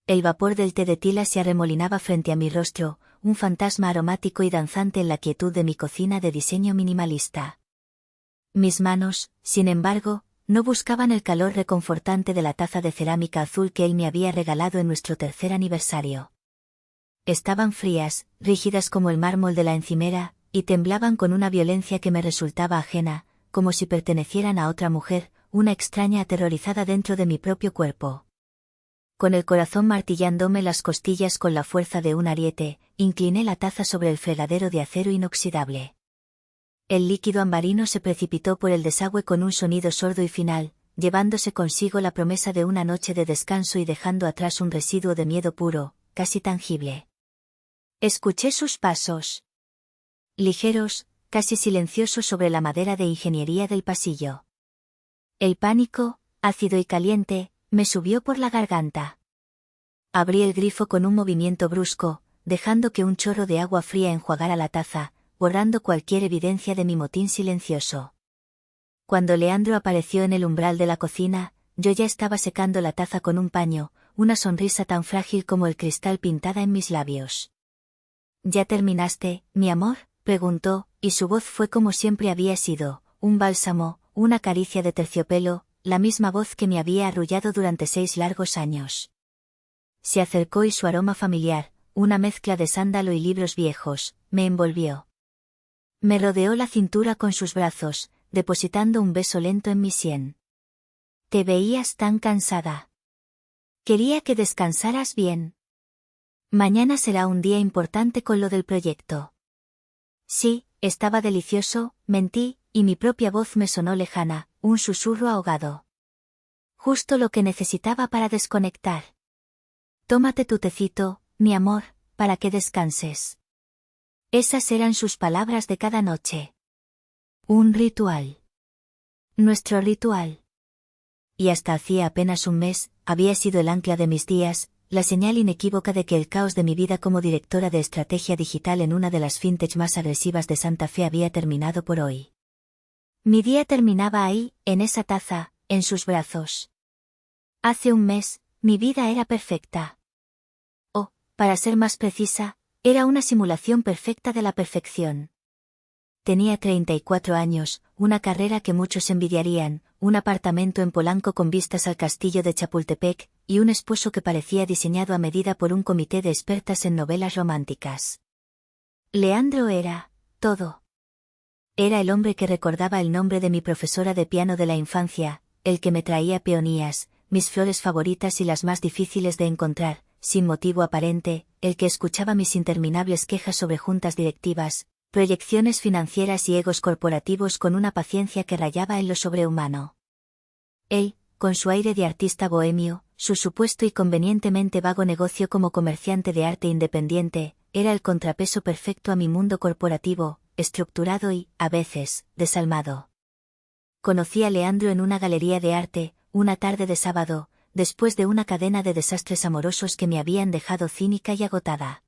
El vapor del té de tila se arremolinaba frente a mi rostro, un fantasma aromático y danzante en la quietud de mi cocina de diseño minimalista. Mis manos, sin embargo, no buscaban el calor reconfortante de la taza de cerámica azul que él me había regalado en nuestro tercer aniversario. Estaban frías, rígidas como el mármol de la encimera, y temblaban con una violencia que me resultaba ajena, como si pertenecieran a otra mujer, una extraña aterrorizada dentro de mi propio cuerpo. Con el corazón martillándome las costillas con la fuerza de un ariete, incliné la taza sobre el fregadero de acero inoxidable. El líquido ambarino se precipitó por el desagüe con un sonido sordo y final, llevándose consigo la promesa de una noche de descanso y dejando atrás un residuo de miedo puro, casi tangible. Escuché sus pasos. Ligeros, casi silenciosos sobre la madera de ingeniería del pasillo. El pánico, ácido y caliente, me subió por la garganta. Abrí el grifo con un movimiento brusco, dejando que un chorro de agua fría enjuagara la taza, borrando cualquier evidencia de mi motín silencioso. Cuando Leandro apareció en el umbral de la cocina, yo ya estaba secando la taza con un paño, una sonrisa tan frágil como el cristal pintada en mis labios. ¿Ya terminaste, mi amor?, preguntó, y su voz fue como siempre había sido, un bálsamo, una caricia de terciopelo, la misma voz que me había arrullado durante 6 largos años. Se acercó y su aroma familiar, una mezcla de sándalo y libros viejos, me envolvió. Me rodeó la cintura con sus brazos, depositando un beso lento en mi sien. Te veías tan cansada. Quería que descansaras bien. Mañana será un día importante con lo del proyecto. Sí, estaba delicioso, mentí, y mi propia voz me sonó lejana, un susurro ahogado. Justo lo que necesitaba para desconectar. Tómate tu tecito, mi amor, para que descanses. Esas eran sus palabras de cada noche. Un ritual. Nuestro ritual. Y hasta hacía apenas un mes, había sido el ancla de mis días, la señal inequívoca de que el caos de mi vida como directora de estrategia digital en una de las fintech más agresivas de Santa Fe había terminado por hoy. Mi día terminaba ahí, en esa taza, en sus brazos. Hace un mes, mi vida era perfecta. O, para ser más precisa, era una simulación perfecta de la perfección. Tenía 34 años, una carrera que muchos envidiarían, un apartamento en Polanco con vistas al castillo de Chapultepec, y un esposo que parecía diseñado a medida por un comité de expertas en novelas románticas. Leandro era todo. Era el hombre que recordaba el nombre de mi profesora de piano de la infancia, el que me traía peonías, mis flores favoritas y las más difíciles de encontrar, sin motivo aparente, el que escuchaba mis interminables quejas sobre juntas directivas, proyecciones financieras y egos corporativos con una paciencia que rayaba en lo sobrehumano. Él, con su aire de artista bohemio, su supuesto y convenientemente vago negocio como comerciante de arte independiente, era el contrapeso perfecto a mi mundo corporativo, estructurado y, a veces, desalmado. Conocí a Leandro en una galería de arte, una tarde de sábado, después de una cadena de desastres amorosos que me habían dejado cínica y agotada.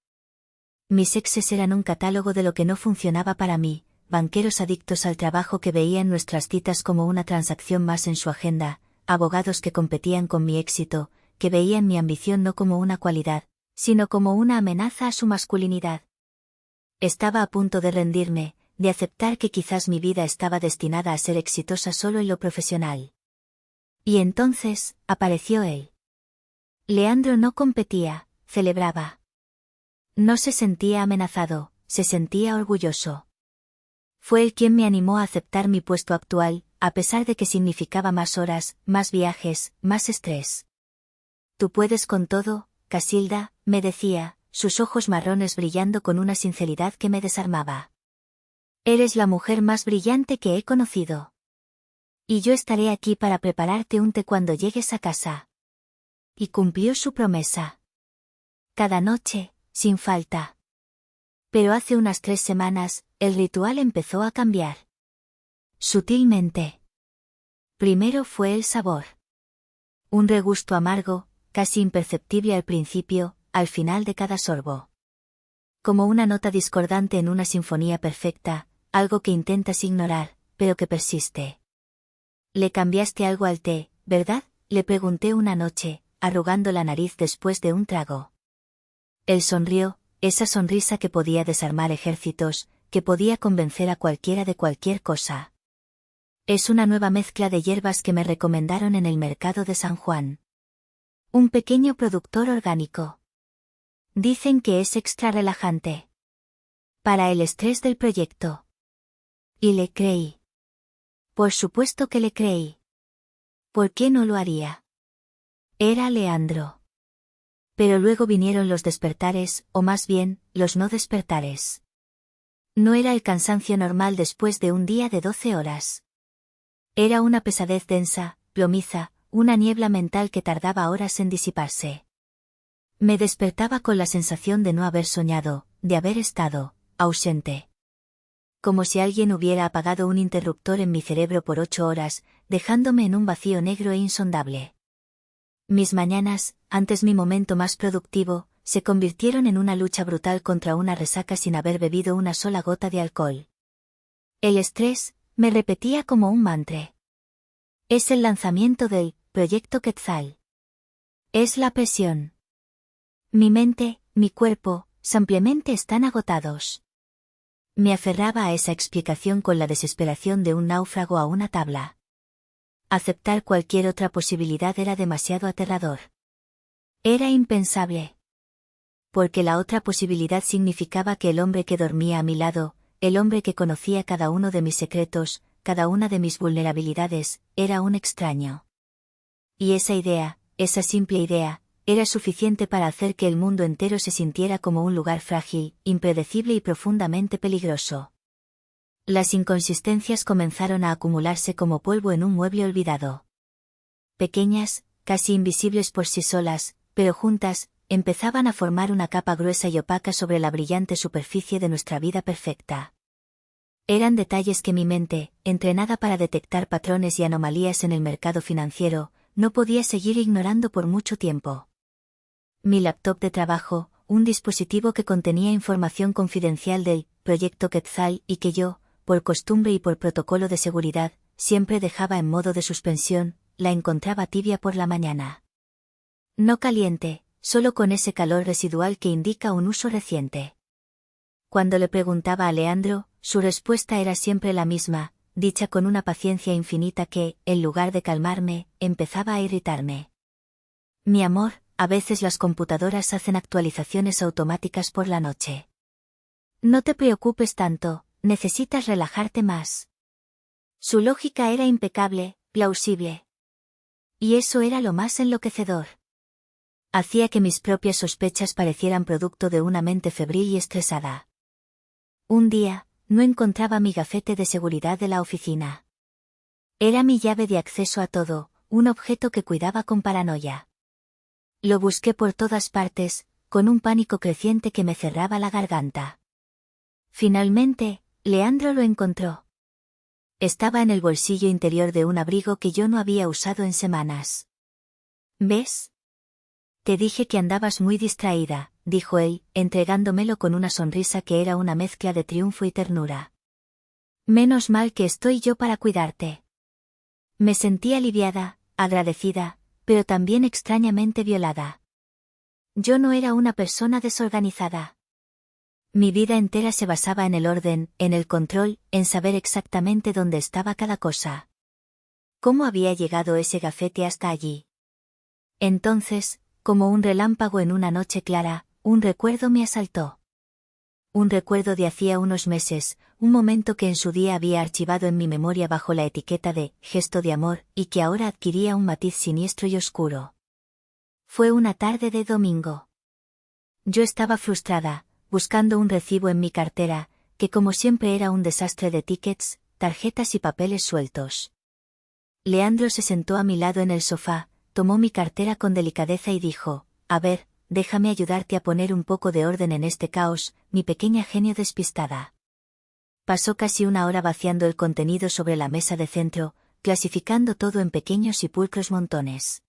Mis exes eran un catálogo de lo que no funcionaba para mí, banqueros adictos al trabajo que veían nuestras citas como una transacción más en su agenda, abogados que competían con mi éxito, que veían mi ambición no como una cualidad, sino como una amenaza a su masculinidad. Estaba a punto de rendirme, de aceptar que quizás mi vida estaba destinada a ser exitosa solo en lo profesional. Y entonces, apareció él. Leandro no competía, celebraba. No se sentía amenazado, se sentía orgulloso. Fue él quien me animó a aceptar mi puesto actual, a pesar de que significaba más horas, más viajes, más estrés. Tú puedes con todo, Casilda, me decía, sus ojos marrones brillando con una sinceridad que me desarmaba. Eres la mujer más brillante que he conocido. Y yo estaré aquí para prepararte un té cuando llegues a casa. Y cumplió su promesa. Cada noche, sin falta. Pero hace unas 3 semanas, el ritual empezó a cambiar. Sutilmente. Primero fue el sabor. Un regusto amargo, casi imperceptible al principio, al final de cada sorbo. Como una nota discordante en una sinfonía perfecta, algo que intentas ignorar, pero que persiste. Le cambiaste algo al té, ¿verdad?, le pregunté una noche, arrugando la nariz después de un trago. Él sonrió, esa sonrisa que podía desarmar ejércitos, que podía convencer a cualquiera de cualquier cosa. Es una nueva mezcla de hierbas que me recomendaron en el mercado de San Juan. Un pequeño productor orgánico. Dicen que es extra relajante. Para el estrés del proyecto. Y le creí. Por supuesto que le creí. ¿Por qué no lo haría? Era Leandro. Pero luego vinieron los despertares, o más bien, los no despertares. No era el cansancio normal después de un día de 12 horas. Era una pesadez densa, plomiza, una niebla mental que tardaba horas en disiparse. Me despertaba con la sensación de no haber soñado, de haber estado ausente. Como si alguien hubiera apagado un interruptor en mi cerebro por 8 horas, dejándome en un vacío negro e insondable. Mis mañanas, antes mi momento más productivo, se convirtieron en una lucha brutal contra una resaca sin haber bebido una sola gota de alcohol. El estrés, me repetía como un mantra. Es el lanzamiento del Proyecto Quetzal. Es la presión. Mi mente, mi cuerpo, simplemente están agotados. Me aferraba a esa explicación con la desesperación de un náufrago a una tabla. Aceptar cualquier otra posibilidad era demasiado aterrador. Era impensable. Porque la otra posibilidad significaba que el hombre que dormía a mi lado, el hombre que conocía cada uno de mis secretos, cada una de mis vulnerabilidades, era un extraño. Y esa idea, esa simple idea, era suficiente para hacer que el mundo entero se sintiera como un lugar frágil, impredecible y profundamente peligroso. Las inconsistencias comenzaron a acumularse como polvo en un mueble olvidado. Pequeñas, casi invisibles por sí solas, pero juntas, empezaban a formar una capa gruesa y opaca sobre la brillante superficie de nuestra vida perfecta. Eran detalles que mi mente, entrenada para detectar patrones y anomalías en el mercado financiero, no podía seguir ignorando por mucho tiempo. Mi laptop de trabajo, un dispositivo que contenía información confidencial del Proyecto Quetzal y que yo, por costumbre y por protocolo de seguridad, siempre dejaba en modo de suspensión, la encontraba tibia por la mañana. No caliente, solo con ese calor residual que indica un uso reciente. Cuando le preguntaba a Leandro, su respuesta era siempre la misma, dicha con una paciencia infinita que, en lugar de calmarme, empezaba a irritarme. Mi amor, a veces las computadoras hacen actualizaciones automáticas por la noche. No te preocupes tanto, necesitas relajarte más. Su lógica era impecable, plausible. Y eso era lo más enloquecedor. Hacía que mis propias sospechas parecieran producto de una mente febril y estresada. Un día, no encontraba mi gafete de seguridad de la oficina. Era mi llave de acceso a todo, un objeto que cuidaba con paranoia. Lo busqué por todas partes, con un pánico creciente que me cerraba la garganta. Finalmente, Leandro lo encontró. Estaba en el bolsillo interior de un abrigo que yo no había usado en semanas. ¿Ves? Te dije que andabas muy distraída, dijo él, entregándomelo con una sonrisa que era una mezcla de triunfo y ternura. Menos mal que estoy yo para cuidarte. Me sentí aliviada, agradecida, pero también extrañamente violada. Yo no era una persona desorganizada. Mi vida entera se basaba en el orden, en el control, en saber exactamente dónde estaba cada cosa. ¿Cómo había llegado ese gafete hasta allí? Entonces, como un relámpago en una noche clara, un recuerdo me asaltó. Un recuerdo de hacía unos meses, un momento que en su día había archivado en mi memoria bajo la etiqueta de gesto de amor y que ahora adquiría un matiz siniestro y oscuro. Fue una tarde de domingo. Yo estaba frustrada, buscando un recibo en mi cartera, que como siempre era un desastre de tickets, tarjetas y papeles sueltos. Leandro se sentó a mi lado en el sofá, tomó mi cartera con delicadeza y dijo, a ver, déjame ayudarte a poner un poco de orden en este caos, mi pequeña genio despistada. Pasó casi una hora vaciando el contenido sobre la mesa de centro, clasificando todo en pequeños y pulcros montones.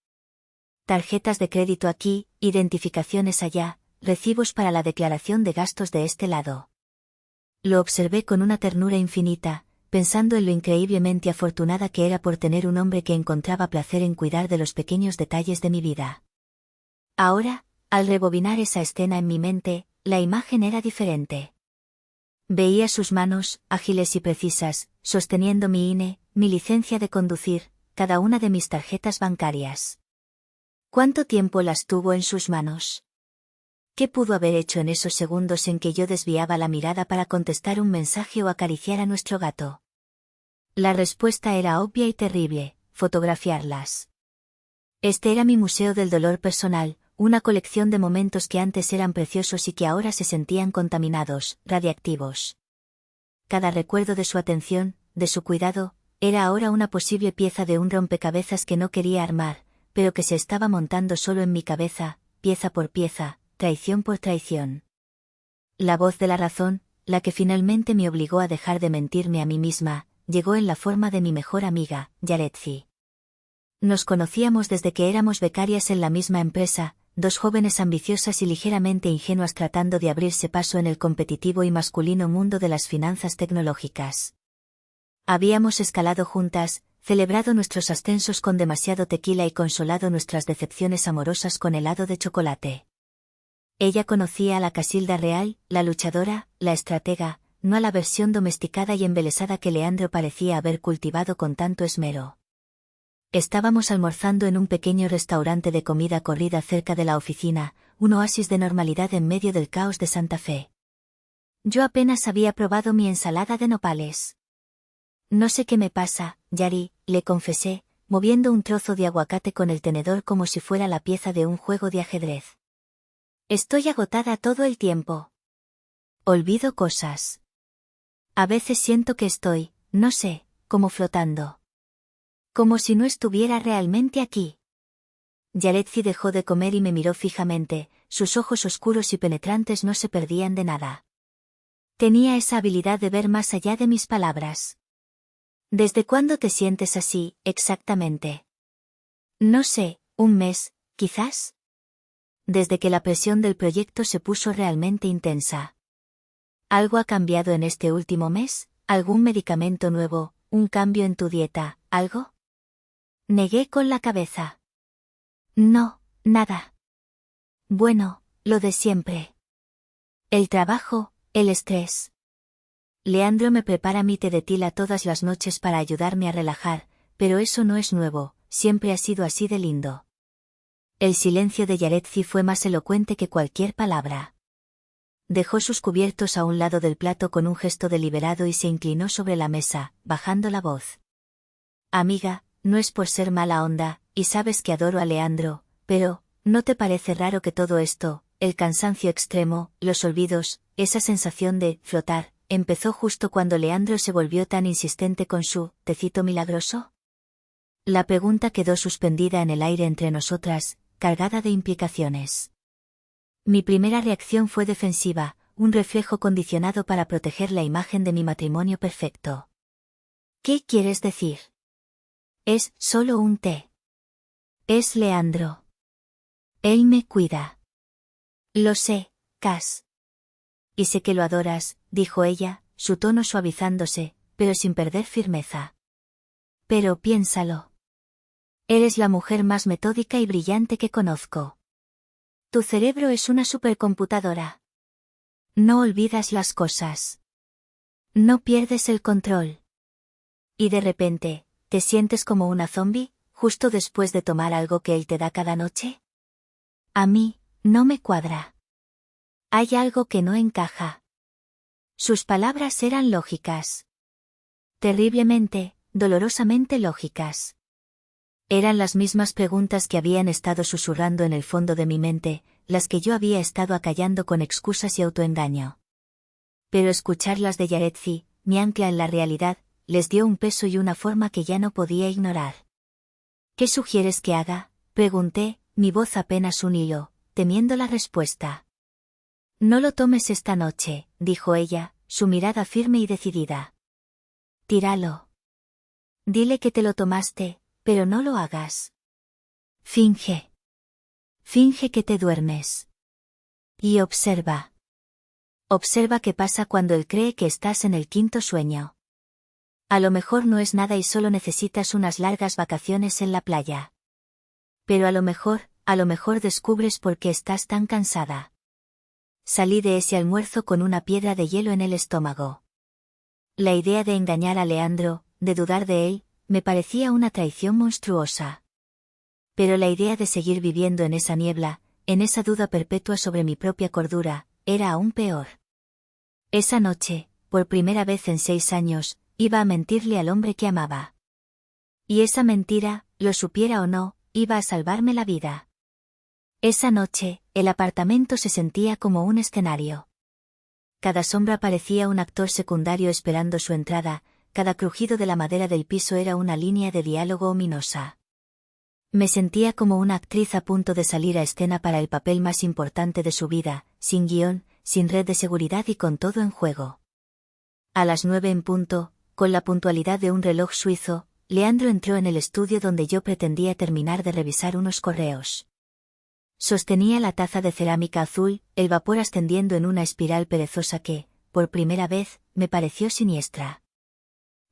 Tarjetas de crédito aquí, identificaciones allá, recibos para la declaración de gastos de este lado. Lo observé con una ternura infinita, pensando en lo increíblemente afortunada que era por tener un hombre que encontraba placer en cuidar de los pequeños detalles de mi vida. Ahora, al rebobinar esa escena en mi mente, la imagen era diferente. Veía sus manos, ágiles y precisas, sosteniendo mi INE, mi licencia de conducir, cada una de mis tarjetas bancarias. ¿Cuánto tiempo las tuvo en sus manos? ¿Qué pudo haber hecho en esos segundos en que yo desviaba la mirada para contestar un mensaje o acariciar a nuestro gato? La respuesta era obvia y terrible: fotografiarlas. Este era mi museo del dolor personal, una colección de momentos que antes eran preciosos y que ahora se sentían contaminados, radiactivos. Cada recuerdo de su atención, de su cuidado, era ahora una posible pieza de un rompecabezas que no quería armar, pero que se estaba montando solo en mi cabeza, pieza por pieza, traición por traición. La voz de la razón, la que finalmente me obligó a dejar de mentirme a mí misma, llegó en la forma de mi mejor amiga, Yaretsi. Nos conocíamos desde que éramos becarias en la misma empresa, dos jóvenes ambiciosas y ligeramente ingenuas tratando de abrirse paso en el competitivo y masculino mundo de las finanzas tecnológicas. Habíamos escalado juntas, celebrado nuestros ascensos con demasiado tequila y consolado nuestras decepciones amorosas con helado de chocolate. Ella conocía a la Casilda real, la luchadora, la estratega, no a la versión domesticada y embelesada que Leandro parecía haber cultivado con tanto esmero. Estábamos almorzando en un pequeño restaurante de comida corrida cerca de la oficina, un oasis de normalidad en medio del caos de Santa Fe. Yo apenas había probado mi ensalada de nopales. No sé qué me pasa, Yari, le confesé, moviendo un trozo de aguacate con el tenedor como si fuera la pieza de un juego de ajedrez. Estoy agotada todo el tiempo. Olvido cosas. A veces siento que estoy, no sé, como flotando. Como si no estuviera realmente aquí. Yaretsi dejó de comer y me miró fijamente, sus ojos oscuros y penetrantes no se perdían de nada. Tenía esa habilidad de ver más allá de mis palabras. ¿Desde cuándo te sientes así, exactamente? No sé, un mes, quizás. Desde que la presión del proyecto se puso realmente intensa. ¿Algo ha cambiado en este último mes? ¿Algún medicamento nuevo? ¿Un cambio en tu dieta? ¿Algo? Negué con la cabeza. No, nada. Bueno, lo de siempre. El trabajo, el estrés. Leandro me prepara mi té de tila todas las noches para ayudarme a relajar, pero eso no es nuevo, siempre ha sido así de lindo. El silencio de Yaretsi fue más elocuente que cualquier palabra. Dejó sus cubiertos a un lado del plato con un gesto deliberado y se inclinó sobre la mesa, bajando la voz. Amiga, no es por ser mala onda, y sabes que adoro a Leandro, pero, ¿no te parece raro que todo esto, el cansancio extremo, los olvidos, esa sensación de flotar, empezó justo cuando Leandro se volvió tan insistente con su tecito milagroso? La pregunta quedó suspendida en el aire entre nosotras, cargada de implicaciones. Mi primera reacción fue defensiva, un reflejo condicionado para proteger la imagen de mi matrimonio perfecto. ¿Qué quieres decir? Es solo un té. Es Leandro. Él me cuida. Lo sé, Cass. Y sé que lo adoras, dijo ella, su tono suavizándose, pero sin perder firmeza. Pero piénsalo. Eres la mujer más metódica y brillante que conozco. Tu cerebro es una supercomputadora. No olvidas las cosas. No pierdes el control. Y de repente, ¿te sientes como una zombie, justo después de tomar algo que él te da cada noche? A mí, no me cuadra. Hay algo que no encaja. Sus palabras eran lógicas. Terriblemente, dolorosamente lógicas. Eran las mismas preguntas que habían estado susurrando en el fondo de mi mente, las que yo había estado acallando con excusas y autoengaño. Pero escucharlas de Yaretsi, mi ancla en la realidad, les dio un peso y una forma que ya no podía ignorar. ¿Qué sugieres que haga?, pregunté, mi voz apenas un hilo, temiendo la respuesta. No lo tomes esta noche, dijo ella, su mirada firme y decidida. Tíralo. Dile que te lo tomaste, pero no lo hagas. Finge. Finge que te duermes. Y observa. Observa qué pasa cuando él cree que estás en el quinto sueño. A lo mejor no es nada y solo necesitas unas largas vacaciones en la playa. Pero a lo mejor, a lo mejor descubres por qué estás tan cansada. Salí de ese almuerzo con una piedra de hielo en el estómago. La idea de engañar a Leandro, de dudar de él, me parecía una traición monstruosa. Pero la idea de seguir viviendo en esa niebla, en esa duda perpetua sobre mi propia cordura, era aún peor. Esa noche, por primera vez en 6 años, iba a mentirle al hombre que amaba. Y esa mentira, lo supiera o no, iba a salvarme la vida. Esa noche, el apartamento se sentía como un escenario. Cada sombra parecía un actor secundario esperando su entrada, cada crujido de la madera del piso era una línea de diálogo ominosa. Me sentía como una actriz a punto de salir a escena para el papel más importante de su vida, sin guión, sin red de seguridad y con todo en juego. A las 9 en punto, con la puntualidad de un reloj suizo, Leandro entró en el estudio donde yo pretendía terminar de revisar unos correos. Sostenía la taza de cerámica azul, el vapor ascendiendo en una espiral perezosa que, por primera vez, me pareció siniestra.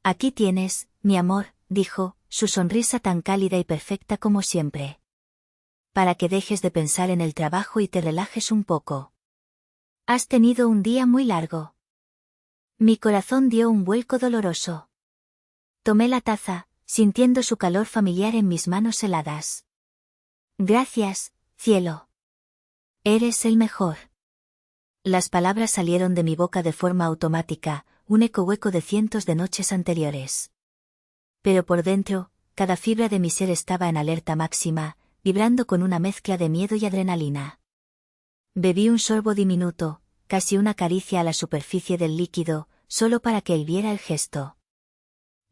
Aquí tienes, mi amor, dijo, su sonrisa tan cálida y perfecta como siempre. Para que dejes de pensar en el trabajo y te relajes un poco. Has tenido un día muy largo. Mi corazón dio un vuelco doloroso. Tomé la taza, sintiendo su calor familiar en mis manos heladas. Gracias, cielo. Eres el mejor. Las palabras salieron de mi boca de forma automática, un eco hueco de cientos de noches anteriores. Pero por dentro, cada fibra de mi ser estaba en alerta máxima, vibrando con una mezcla de miedo y adrenalina. Bebí un sorbo diminuto, casi una caricia a la superficie del líquido, solo para que él viera el gesto.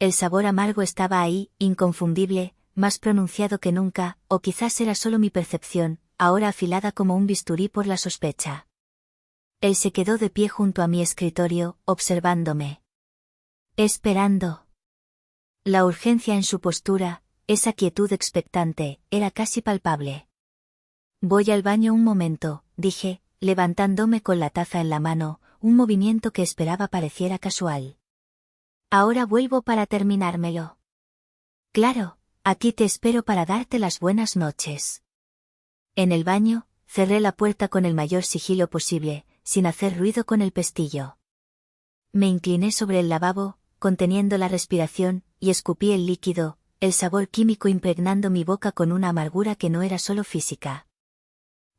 El sabor amargo estaba ahí, inconfundible, más pronunciado que nunca, o quizás era solo mi percepción, ahora afilada como un bisturí por la sospecha. Él se quedó de pie junto a mi escritorio, observándome. Esperando. La urgencia en su postura, esa quietud expectante, era casi palpable. Voy al baño un momento, dije, levantándome con la taza en la mano, un movimiento que esperaba pareciera casual. Ahora vuelvo para terminármelo. Claro, aquí te espero para darte las buenas noches. En el baño, cerré la puerta con el mayor sigilo posible, sin hacer ruido con el pestillo. Me incliné sobre el lavabo, conteniendo la respiración, y escupí el líquido, el sabor químico impregnando mi boca con una amargura que no era solo física.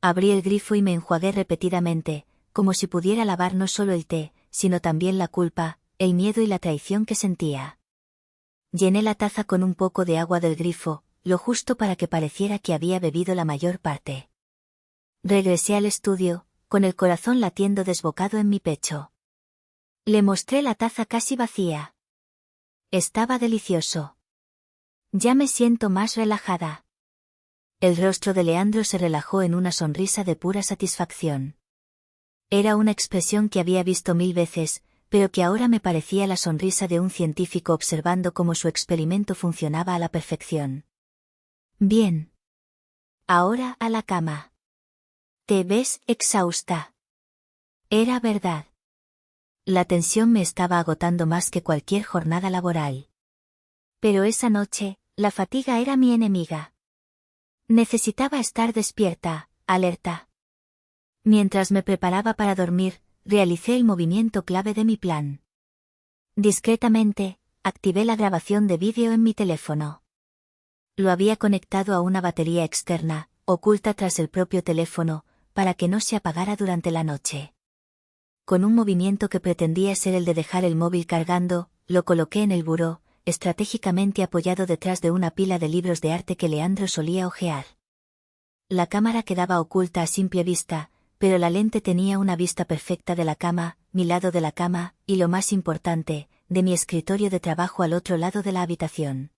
Abrí el grifo y me enjuagué repetidamente, como si pudiera lavar no solo el té, sino también la culpa, el miedo y la traición que sentía. Llené la taza con un poco de agua del grifo, lo justo para que pareciera que había bebido la mayor parte. Regresé al estudio, con el corazón latiendo desbocado en mi pecho. Le mostré la taza casi vacía. Estaba delicioso. Ya me siento más relajada. El rostro de Leandro se relajó en una sonrisa de pura satisfacción. Era una expresión que había visto 1000 veces, pero que ahora me parecía la sonrisa de un científico observando cómo su experimento funcionaba a la perfección. Bien. Ahora a la cama. Te ves exhausta. Era verdad. La tensión me estaba agotando más que cualquier jornada laboral. Pero esa noche, la fatiga era mi enemiga. Necesitaba estar despierta, alerta. Mientras me preparaba para dormir, realicé el movimiento clave de mi plan. Discretamente, activé la grabación de vídeo en mi teléfono. Lo había conectado a una batería externa, oculta tras el propio teléfono, para que no se apagara durante la noche. Con un movimiento que pretendía ser el de dejar el móvil cargando, lo coloqué en el buró, estratégicamente apoyado detrás de una pila de libros de arte que Leandro solía hojear. La cámara quedaba oculta a simple vista, pero la lente tenía una vista perfecta de la cama, mi lado de la cama, y lo más importante, de mi escritorio de trabajo al otro lado de la habitación.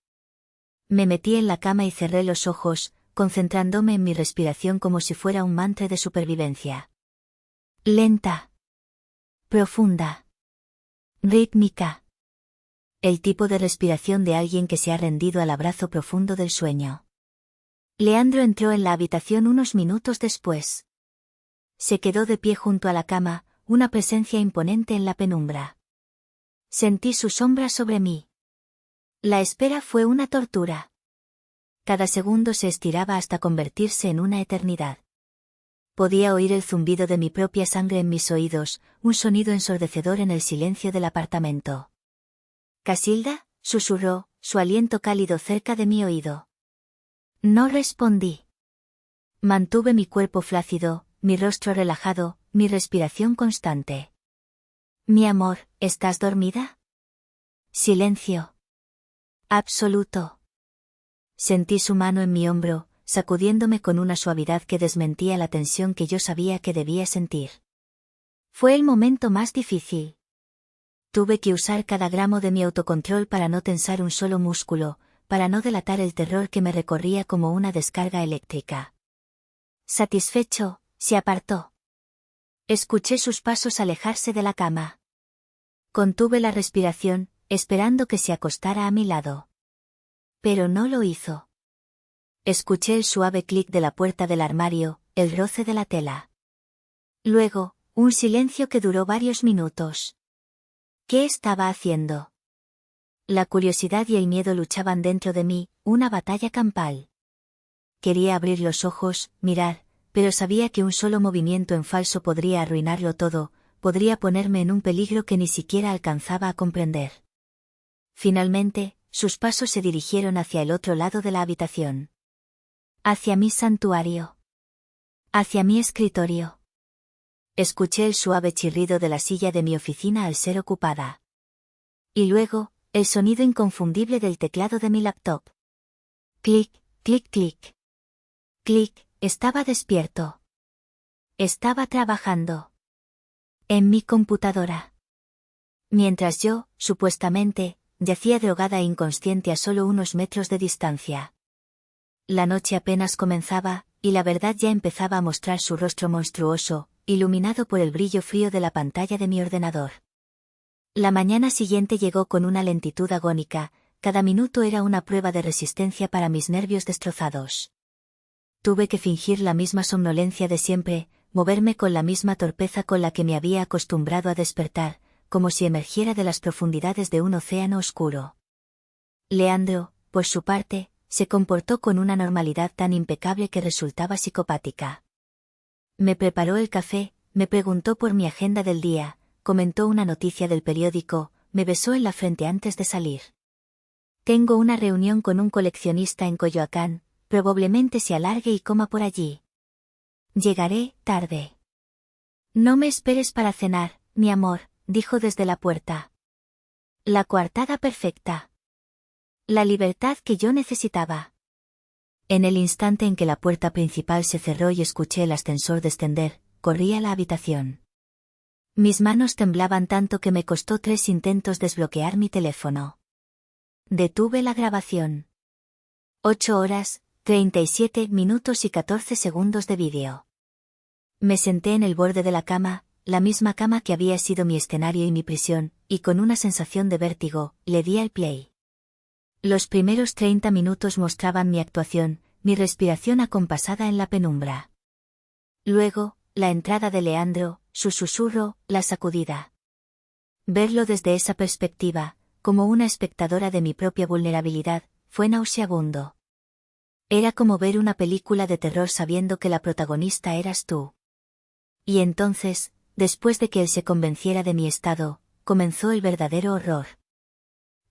Me metí en la cama y cerré los ojos, concentrándome en mi respiración como si fuera un mantra de supervivencia. Lenta. Profunda. Rítmica. El tipo de respiración de alguien que se ha rendido al abrazo profundo del sueño. Leandro entró en la habitación unos minutos después. Se quedó de pie junto a la cama, una presencia imponente en la penumbra. Sentí su sombra sobre mí. La espera fue una tortura. Cada segundo se estiraba hasta convertirse en una eternidad. Podía oír el zumbido de mi propia sangre en mis oídos, un sonido ensordecedor en el silencio del apartamento. «¿Casilda?», susurró, su aliento cálido cerca de mi oído. No respondí. Mantuve mi cuerpo flácido, mi rostro relajado, mi respiración constante. «Mi amor, ¿estás dormida?». Silencio. Absoluto. Sentí su mano en mi hombro, sacudiéndome con una suavidad que desmentía la tensión que yo sabía que debía sentir. Fue el momento más difícil. Tuve que usar cada gramo de mi autocontrol para no tensar un solo músculo, para no delatar el terror que me recorría como una descarga eléctrica. Satisfecho, se apartó. Escuché sus pasos alejarse de la cama. Contuve la respiración, esperando que se acostara a mi lado. Pero no lo hizo. Escuché el suave clic de la puerta del armario, el roce de la tela. Luego, un silencio que duró varios minutos. ¿Qué estaba haciendo? La curiosidad y el miedo luchaban dentro de mí, una batalla campal. Quería abrir los ojos, mirar, pero sabía que un solo movimiento en falso podría arruinarlo todo, podría ponerme en un peligro que ni siquiera alcanzaba a comprender. Finalmente, sus pasos se dirigieron hacia el otro lado de la habitación. Hacia mi santuario. Hacia mi escritorio. Escuché el suave chirrido de la silla de mi oficina al ser ocupada. Y luego, el sonido inconfundible del teclado de mi laptop. Clic, clic, clic. Clic, estaba despierto. Estaba trabajando. En mi computadora. Mientras yo, supuestamente, yacía drogada e inconsciente a solo unos metros de distancia. La noche apenas comenzaba, y la verdad ya empezaba a mostrar su rostro monstruoso, iluminado por el brillo frío de la pantalla de mi ordenador. La mañana siguiente llegó con una lentitud agónica, cada minuto era una prueba de resistencia para mis nervios destrozados. Tuve que fingir la misma somnolencia de siempre, moverme con la misma torpeza con la que me había acostumbrado a despertar, como si emergiera de las profundidades de un océano oscuro. Leandro, por su parte, se comportó con una normalidad tan impecable que resultaba psicopática. Me preparó el café, me preguntó por mi agenda del día, comentó una noticia del periódico, me besó en la frente antes de salir. Tengo una reunión con un coleccionista en Coyoacán, probablemente se alargue y coma por allí. Llegaré tarde. No me esperes para cenar, mi amor, dijo desde la puerta. La coartada perfecta. La libertad que yo necesitaba. En el instante en que la puerta principal se cerró y escuché el ascensor descender, corrí a la habitación. Mis manos temblaban tanto que me costó 3 intentos desbloquear mi teléfono. Detuve la grabación. 8 horas, 37 minutos y 14 segundos de vídeo. Me senté en el borde de la cama, la misma cama que había sido mi escenario y mi prisión, y con una sensación de vértigo, le di al play. Los primeros 30 minutos mostraban mi actuación, mi respiración acompasada en la penumbra. Luego, la entrada de Leandro, su susurro, la sacudida. Verlo desde esa perspectiva, como una espectadora de mi propia vulnerabilidad, fue nauseabundo. Era como ver una película de terror sabiendo que la protagonista eras tú. Y entonces, después de que él se convenciera de mi estado, comenzó el verdadero horror.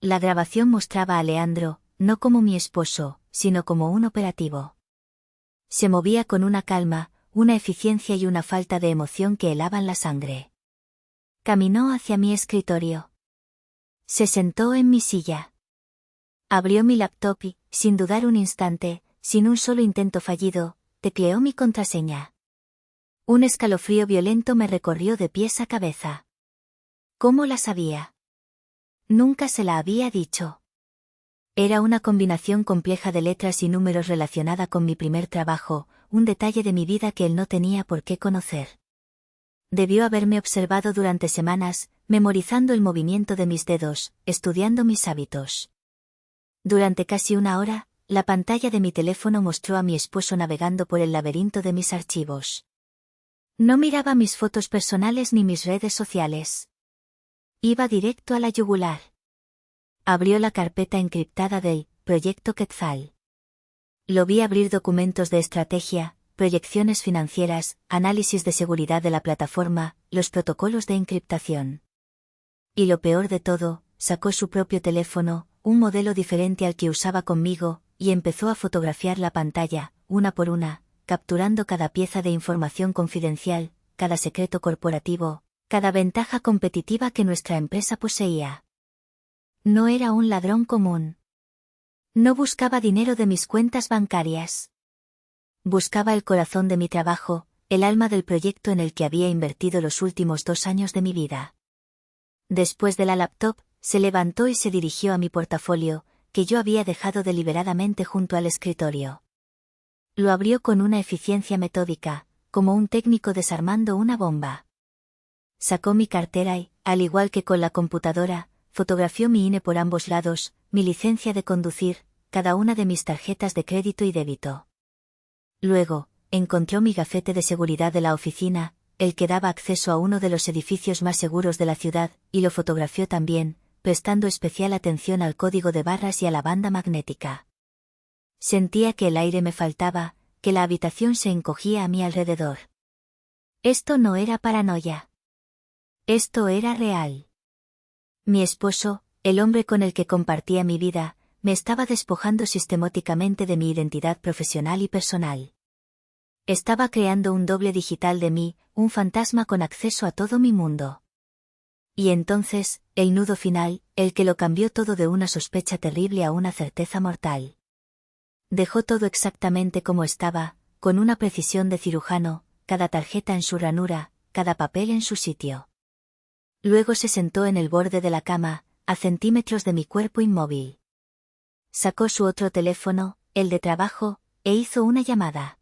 La grabación mostraba a Leandro, no como mi esposo, sino como un operativo. Se movía con una calma, una eficiencia y una falta de emoción que helaban la sangre. Caminó hacia mi escritorio. Se sentó en mi silla. Abrió mi laptop y, sin dudar un instante, sin un solo intento fallido, tecleó mi contraseña. Un escalofrío violento me recorrió de pies a cabeza. ¿Cómo la sabía? Nunca se la había dicho. Era una combinación compleja de letras y números relacionada con mi primer trabajo, un detalle de mi vida que él no tenía por qué conocer. Debió haberme observado durante semanas, memorizando el movimiento de mis dedos, estudiando mis hábitos. Durante casi 1 hora, la pantalla de mi teléfono mostró a mi esposo navegando por el laberinto de mis archivos. No miraba mis fotos personales ni mis redes sociales. Iba directo a la yugular. Abrió la carpeta encriptada del Proyecto Quetzal. Lo vi abrir documentos de estrategia, proyecciones financieras, análisis de seguridad de la plataforma, los protocolos de encriptación. Y lo peor de todo, sacó su propio teléfono, un modelo diferente al que usaba conmigo, y empezó a fotografiar la pantalla, una por una, capturando cada pieza de información confidencial, cada secreto corporativo, cada ventaja competitiva que nuestra empresa poseía. No era un ladrón común. No buscaba dinero de mis cuentas bancarias. Buscaba el corazón de mi trabajo, el alma del proyecto en el que había invertido los últimos 2 años de mi vida. Después de la laptop, se levantó y se dirigió a mi portafolio, que yo había dejado deliberadamente junto al escritorio. Lo abrió con una eficiencia metódica, como un técnico desarmando una bomba. Sacó mi cartera y, al igual que con la computadora, fotografió mi INE por ambos lados, mi licencia de conducir, cada una de mis tarjetas de crédito y débito. Luego, encontró mi gafete de seguridad de la oficina, el que daba acceso a uno de los edificios más seguros de la ciudad, y lo fotografió también, prestando especial atención al código de barras y a la banda magnética. Sentía que el aire me faltaba, que la habitación se encogía a mi alrededor. Esto no era paranoia. Esto era real. Mi esposo, el hombre con el que compartía mi vida, me estaba despojando sistemáticamente de mi identidad profesional y personal. Estaba creando un doble digital de mí, un fantasma con acceso a todo mi mundo. Y entonces, el nudo final, el que lo cambió todo de una sospecha terrible a una certeza mortal. Dejó todo exactamente como estaba, con una precisión de cirujano, cada tarjeta en su ranura, cada papel en su sitio. Luego se sentó en el borde de la cama, a centímetros de mi cuerpo inmóvil. Sacó su otro teléfono, el de trabajo, e hizo una llamada.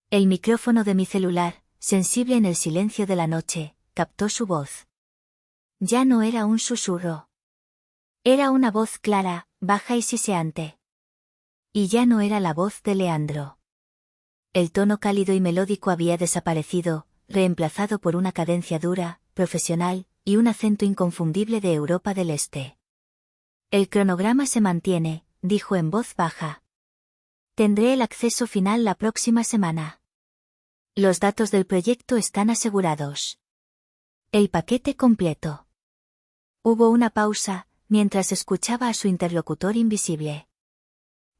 El micrófono de mi celular, sensible en el silencio de la noche, captó su voz. Ya no era un susurro. Era una voz clara, baja y siseante. Y ya no era la voz de Leandro. El tono cálido y melódico había desaparecido, reemplazado por una cadencia dura, profesional, y un acento inconfundible de Europa del Este. El cronograma se mantiene, dijo en voz baja. Tendré el acceso final la próxima semana. Los datos del proyecto están asegurados. El paquete completo. Hubo una pausa, mientras escuchaba a su interlocutor invisible.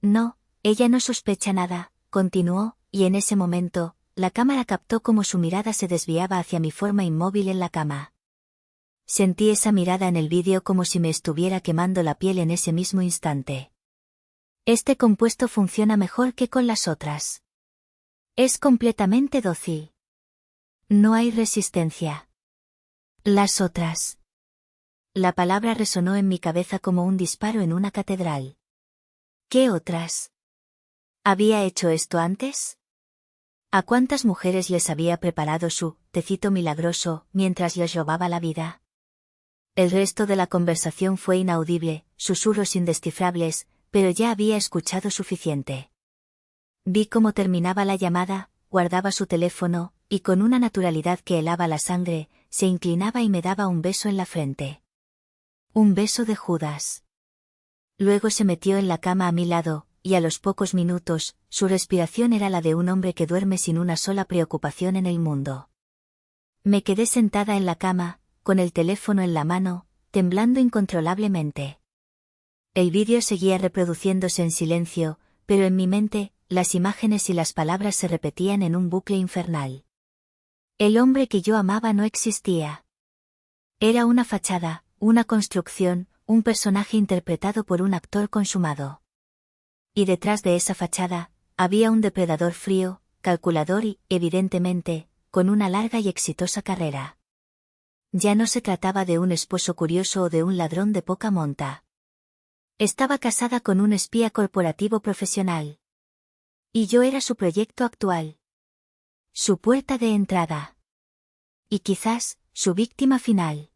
No, ella no sospecha nada, continuó, y en ese momento, la cámara captó cómo su mirada se desviaba hacia mi forma inmóvil en la cama. Sentí esa mirada en el vídeo como si me estuviera quemando la piel en ese mismo instante. Este compuesto funciona mejor que con las otras. Es completamente dócil. No hay resistencia. Las otras. La palabra resonó en mi cabeza como un disparo en una catedral. ¿Qué otras? ¿Había hecho esto antes? ¿A cuántas mujeres les había preparado su tecito milagroso mientras les robaba la vida? El resto de la conversación fue inaudible, susurros indescifrables, pero ya había escuchado suficiente. Vi cómo terminaba la llamada, guardaba su teléfono, y con una naturalidad que helaba la sangre, se inclinaba y me daba un beso en la frente. Un beso de Judas. Luego se metió en la cama a mi lado, y a los pocos minutos, su respiración era la de un hombre que duerme sin una sola preocupación en el mundo. Me quedé sentada en la cama, con el teléfono en la mano, temblando incontrolablemente. El vídeo seguía reproduciéndose en silencio, pero en mi mente, las imágenes y las palabras se repetían en un bucle infernal. El hombre que yo amaba no existía. Era una fachada, una construcción, un personaje interpretado por un actor consumado. Y detrás de esa fachada, había un depredador frío, calculador y, evidentemente, con una larga y exitosa carrera. Ya no se trataba de un esposo curioso o de un ladrón de poca monta. Estaba casada con un espía corporativo profesional. Y yo era su proyecto actual. Su puerta de entrada. Y quizás, su víctima final.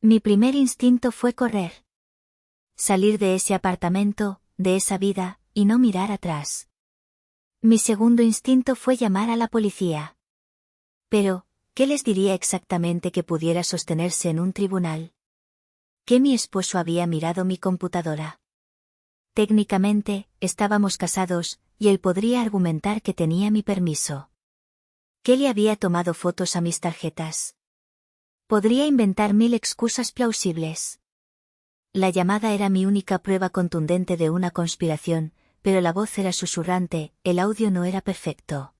Mi primer instinto fue correr. Salir de ese apartamento, de esa vida, y no mirar atrás. Mi segundo instinto fue llamar a la policía. Pero, ¿qué les diría exactamente que pudiera sostenerse en un tribunal? ¿Que mi esposo había mirado mi computadora? Técnicamente, estábamos casados, y él podría argumentar que tenía mi permiso. Que le había tomado fotos a mis tarjetas. Podría inventar 1000 excusas plausibles. La llamada era mi única prueba contundente de una conspiración, pero la voz era susurrante, el audio no era perfecto.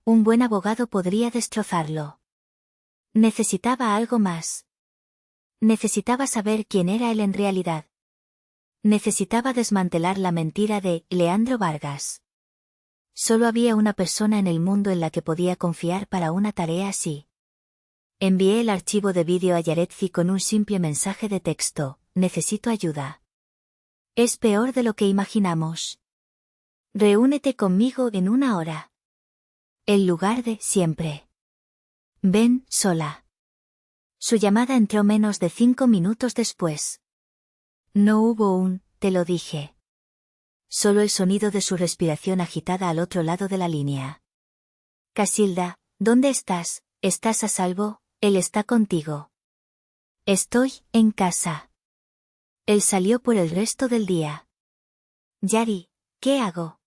Un buen abogado podría destrozarlo. Necesitaba algo más. Necesitaba saber quién era él en realidad. Necesitaba desmantelar la mentira de Leandro Vargas. Solo había una persona en el mundo en la que podía confiar para una tarea así. Envié el archivo de vídeo a Yaretzi con un simple mensaje de texto: necesito ayuda. Es peor de lo que imaginamos. Reúnete conmigo en 1 hora. El lugar de siempre. Ven, sola. Su llamada entró menos de 5 minutos después. No hubo un, te lo dije. Solo el sonido de su respiración agitada al otro lado de la línea. Casilda, ¿dónde estás? ¿Estás a salvo? Él está contigo. Estoy en casa. Él salió por el resto del día. Yari, ¿qué hago?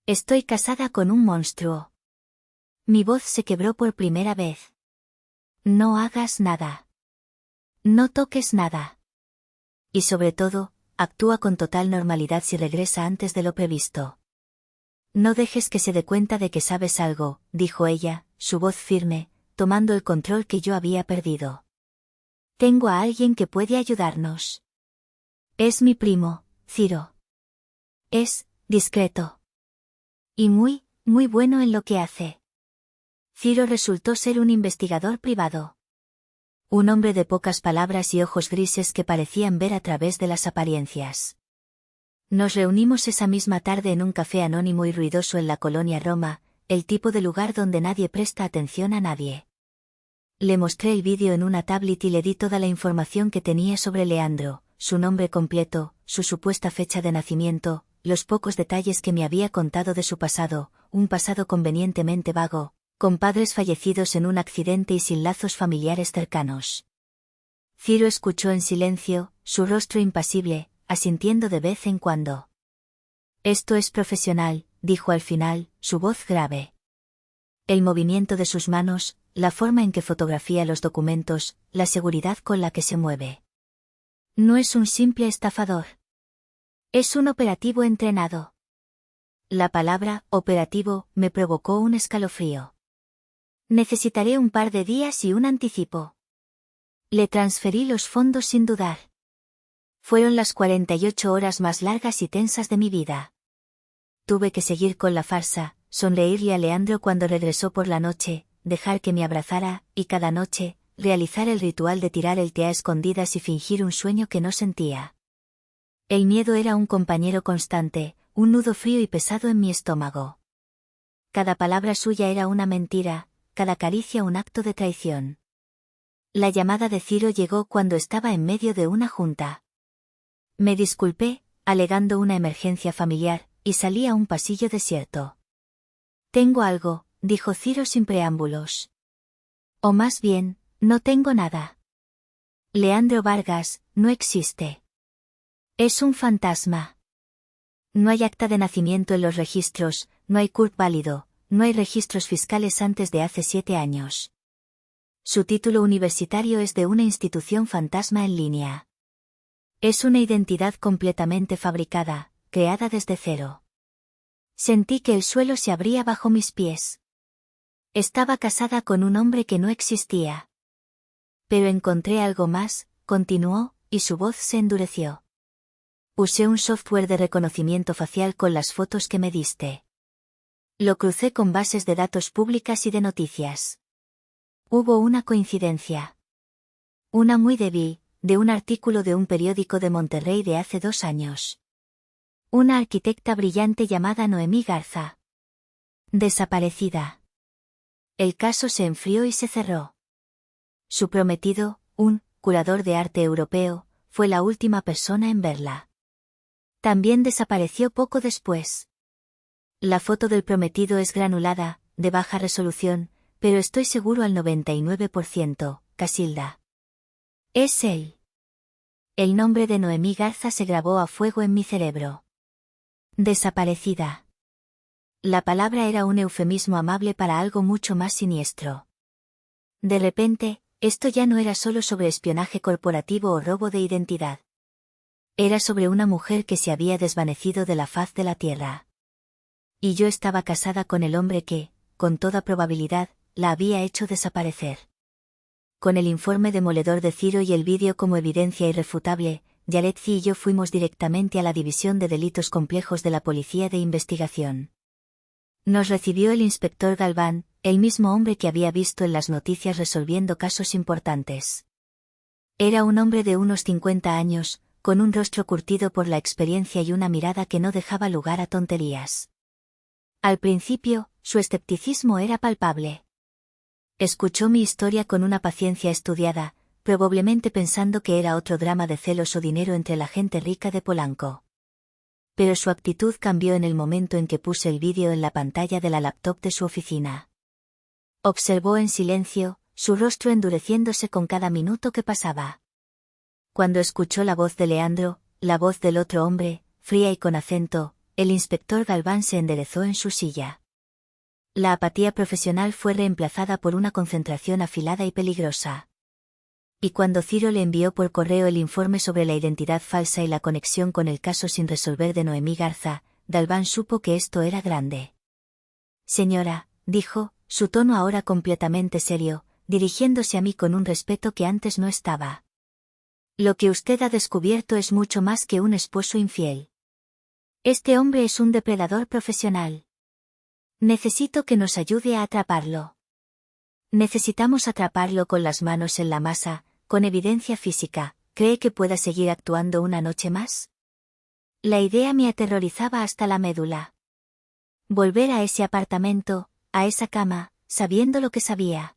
Estoy casada con un monstruo. Mi voz se quebró por primera vez. No hagas nada. No toques nada. Y sobre todo, actúa con total normalidad si regresa antes de lo previsto. No dejes que se dé cuenta de que sabes algo, dijo ella, su voz firme, tomando el control que yo había perdido. Tengo a alguien que puede ayudarnos. Es mi primo, Ciro. Es discreto. Y muy, muy bueno en lo que hace. Ciro resultó ser un investigador privado. Un hombre de pocas palabras y ojos grises que parecían ver a través de las apariencias. Nos reunimos esa misma tarde en un café anónimo y ruidoso en la colonia Roma, el tipo de lugar donde nadie presta atención a nadie. Le mostré el vídeo en una tablet y le di toda la información que tenía sobre Leandro, su nombre completo, su supuesta fecha de nacimiento, los pocos detalles que me había contado de su pasado, un pasado convenientemente vago, con padres fallecidos en un accidente y sin lazos familiares cercanos. Ciro escuchó en silencio, su rostro impasible, asintiendo de vez en cuando. Esto es profesional, dijo al final, su voz grave. El movimiento de sus manos, la forma en que fotografía los documentos, la seguridad con la que se mueve. No es un simple estafador. Es un operativo entrenado. La palabra operativo me provocó un escalofrío. Necesitaré un par de días y un anticipo. Le transferí los fondos sin dudar. Fueron las 48 horas más largas y tensas de mi vida. Tuve que seguir con la farsa, sonreírle a Leandro cuando regresó por la noche, dejar que me abrazara, y cada noche, realizar el ritual de tirar el té a escondidas y fingir un sueño que no sentía. El miedo era un compañero constante, un nudo frío y pesado en mi estómago. Cada palabra suya era una mentira, cada caricia un acto de traición. La llamada de Ciro llegó cuando estaba en medio de una junta. Me disculpé, alegando una emergencia familiar, y salí a un pasillo desierto. Tengo algo, dijo Ciro sin preámbulos. O más bien, no tengo nada. Leandro Vargas, no existe. Es un fantasma. No hay acta de nacimiento en los registros, no hay CURP válido, no hay registros fiscales antes de hace 7 años. Su título universitario es de una institución fantasma en línea. Es una identidad completamente fabricada, creada desde cero. Sentí que el suelo se abría bajo mis pies. Estaba casada con un hombre que no existía. Pero encontré algo más, continuó, y su voz se endureció. Usé un software de reconocimiento facial con las fotos que me diste. Lo crucé con bases de datos públicas y de noticias. Hubo una coincidencia. Una muy débil, de un artículo de un periódico de Monterrey de hace 2 años. Una arquitecta brillante llamada Noemí Garza. Desaparecida. El caso se enfrió y se cerró. Su prometido, un curador de arte europeo, fue la última persona en verla. También desapareció poco después. La foto del prometido es granulada, de baja resolución, pero estoy seguro al 99%, Casilda. Es él. El nombre de Noemí Garza se grabó a fuego en mi cerebro. Desaparecida. La palabra era un eufemismo amable para algo mucho más siniestro. De repente, esto ya no era solo sobre espionaje corporativo o robo de identidad. Era sobre una mujer que se había desvanecido de la faz de la tierra. Y yo estaba casada con el hombre que, con toda probabilidad, la había hecho desaparecer. Con el informe demoledor de Ciro y el vídeo como evidencia irrefutable, Yaretzi y yo fuimos directamente a la División de Delitos Complejos de la Policía de Investigación. Nos recibió el inspector Galván, el mismo hombre que había visto en las noticias resolviendo casos importantes. Era un hombre de unos 50 años, con un rostro curtido por la experiencia y una mirada que no dejaba lugar a tonterías. Al principio, su escepticismo era palpable. Escuchó mi historia con una paciencia estudiada, probablemente pensando que era otro drama de celos o dinero entre la gente rica de Polanco. Pero su actitud cambió en el momento en que puse el vídeo en la pantalla de la laptop de su oficina. Observó en silencio, su rostro endureciéndose con cada minuto que pasaba. Cuando escuchó la voz de Leandro, la voz del otro hombre, fría y con acento, el inspector Galván se enderezó en su silla. La apatía profesional fue reemplazada por una concentración afilada y peligrosa. Y cuando Ciro le envió por correo el informe sobre la identidad falsa y la conexión con el caso sin resolver de Noemí Garza, Galván supo que esto era grande. Señora, dijo, su tono ahora completamente serio, dirigiéndose a mí con un respeto que antes no estaba. Lo que usted ha descubierto es mucho más que un esposo infiel. Este hombre es un depredador profesional. Necesito que nos ayude a atraparlo. Necesitamos atraparlo con las manos en la masa, con evidencia física. ¿Cree que pueda seguir actuando una noche más? La idea me aterrorizaba hasta la médula. Volver a ese apartamento, a esa cama, sabiendo lo que sabía.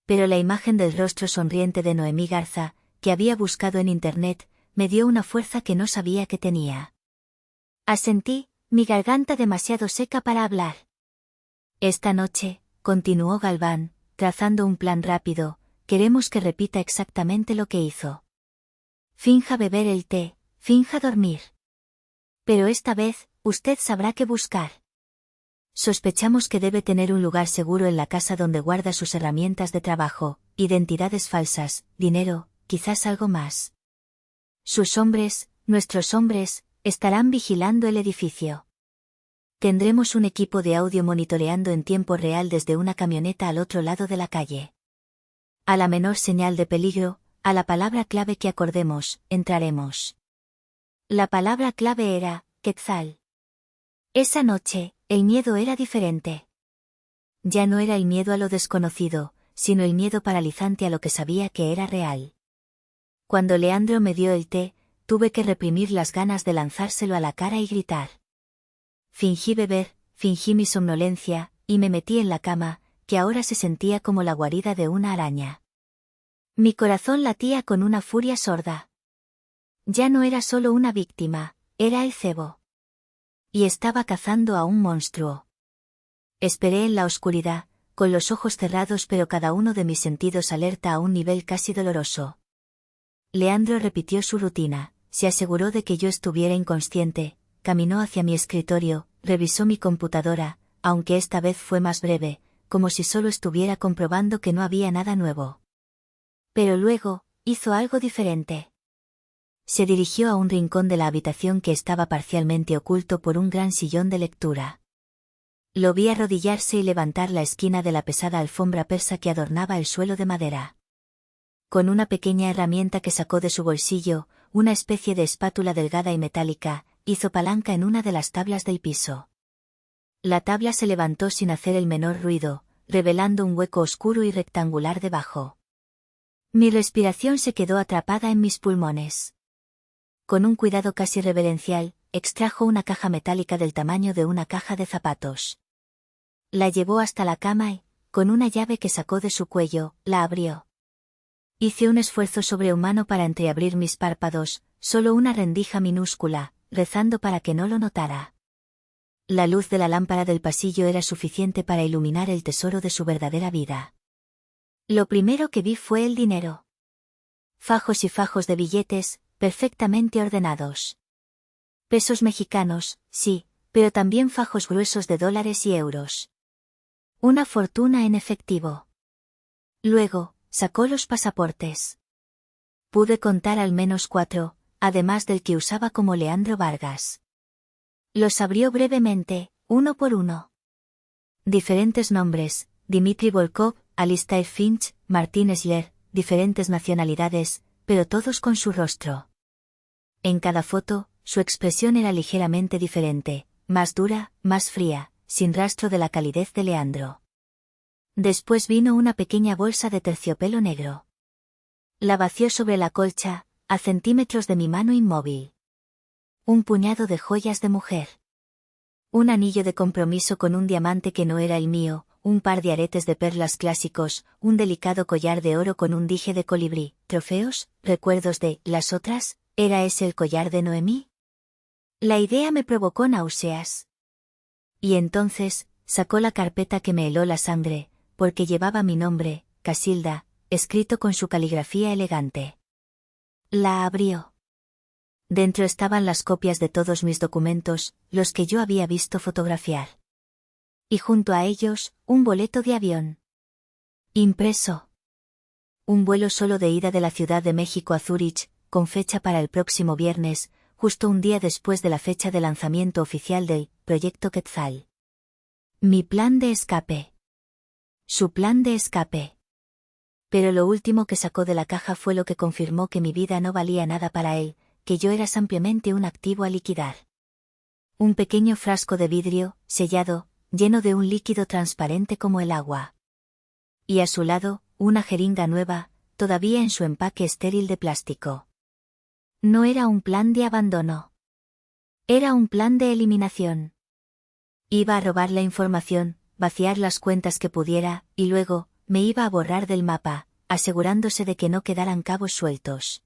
Pero la imagen del rostro sonriente de Noemí Garza, que había buscado en internet, me dio una fuerza que no sabía que tenía. Asentí, mi garganta demasiado seca para hablar. Esta noche, continuó Galván, trazando un plan rápido, queremos que repita exactamente lo que hizo. Finja beber el té, finja dormir. Pero esta vez, usted sabrá qué buscar. Sospechamos que debe tener un lugar seguro en la casa donde guarda sus herramientas de trabajo, identidades falsas, dinero, quizás algo más. Sus hombres, nuestros hombres, estarán vigilando el edificio. Tendremos un equipo de audio monitoreando en tiempo real desde una camioneta al otro lado de la calle. A la menor señal de peligro, a la palabra clave que acordemos, entraremos. La palabra clave era, Quetzal. Esa noche, el miedo era diferente. Ya no era el miedo a lo desconocido, sino el miedo paralizante a lo que sabía que era real. Cuando Leandro me dio el té, tuve que reprimir las ganas de lanzárselo a la cara y gritar. Fingí beber, fingí mi somnolencia, y me metí en la cama, que ahora se sentía como la guarida de una araña. Mi corazón latía con una furia sorda. Ya no era solo una víctima, era el cebo. Y estaba cazando a un monstruo. Esperé en la oscuridad, con los ojos cerrados pero cada uno de mis sentidos alerta a un nivel casi doloroso. Leandro repitió su rutina, se aseguró de que yo estuviera inconsciente, caminó hacia mi escritorio, revisó mi computadora, aunque esta vez fue más breve, como si solo estuviera comprobando que no había nada nuevo. Pero luego, hizo algo diferente. Se dirigió a un rincón de la habitación que estaba parcialmente oculto por un gran sillón de lectura. Lo vi arrodillarse y levantar la esquina de la pesada alfombra persa que adornaba el suelo de madera. Con una pequeña herramienta que sacó de su bolsillo, una especie de espátula delgada y metálica, hizo palanca en una de las tablas del piso. La tabla se levantó sin hacer el menor ruido, revelando un hueco oscuro y rectangular debajo. Mi respiración se quedó atrapada en mis pulmones. Con un cuidado casi reverencial, extrajo una caja metálica del tamaño de una caja de zapatos. La llevó hasta la cama y, con una llave que sacó de su cuello, la abrió. Hice un esfuerzo sobrehumano para entreabrir mis párpados, solo una rendija minúscula, rezando para que no lo notara. La luz de la lámpara del pasillo era suficiente para iluminar el tesoro de su verdadera vida. Lo primero que vi fue el dinero. Fajos y fajos de billetes, perfectamente ordenados. Pesos mexicanos, sí, pero también fajos gruesos de dólares y euros. Una fortuna en efectivo. Luego, sacó los pasaportes. Pude contar al menos 4, además del que usaba como Leandro Vargas. Los abrió brevemente, uno por uno. Diferentes nombres, Dmitry Volkov, Alistair Finch, Martin Schler, diferentes nacionalidades, pero todos con su rostro. En cada foto, su expresión era ligeramente diferente, más dura, más fría, sin rastro de la calidez de Leandro. Después vino una pequeña bolsa de terciopelo negro. La vació sobre la colcha, a centímetros de mi mano inmóvil. Un puñado de joyas de mujer. Un anillo de compromiso con un diamante que no era el mío, un par de aretes de perlas clásicos, un delicado collar de oro con un dije de colibrí, trofeos, recuerdos de «las otras», ¿era ese el collar de Noemí? La idea me provocó náuseas. Y entonces, sacó la carpeta que me heló la sangre, porque llevaba mi nombre, Casilda, escrito con su caligrafía elegante. La abrió. Dentro estaban las copias de todos mis documentos, los que yo había visto fotografiar. Y junto a ellos, un boleto de avión. Impreso. Un vuelo solo de ida de la Ciudad de México a Zúrich, con fecha para el próximo viernes, justo un día después de la fecha de lanzamiento oficial del Proyecto Quetzal. Mi plan de escape. Su plan de escape. Pero lo último que sacó de la caja fue lo que confirmó que mi vida no valía nada para él, que yo era simplemente un activo a liquidar. Un pequeño frasco de vidrio, sellado, lleno de un líquido transparente como el agua. Y a su lado, una jeringa nueva, todavía en su empaque estéril de plástico. No era un plan de abandono. Era un plan de eliminación. Iba a robar la información, vaciar las cuentas que pudiera, y luego, me iba a borrar del mapa, asegurándose de que no quedaran cabos sueltos.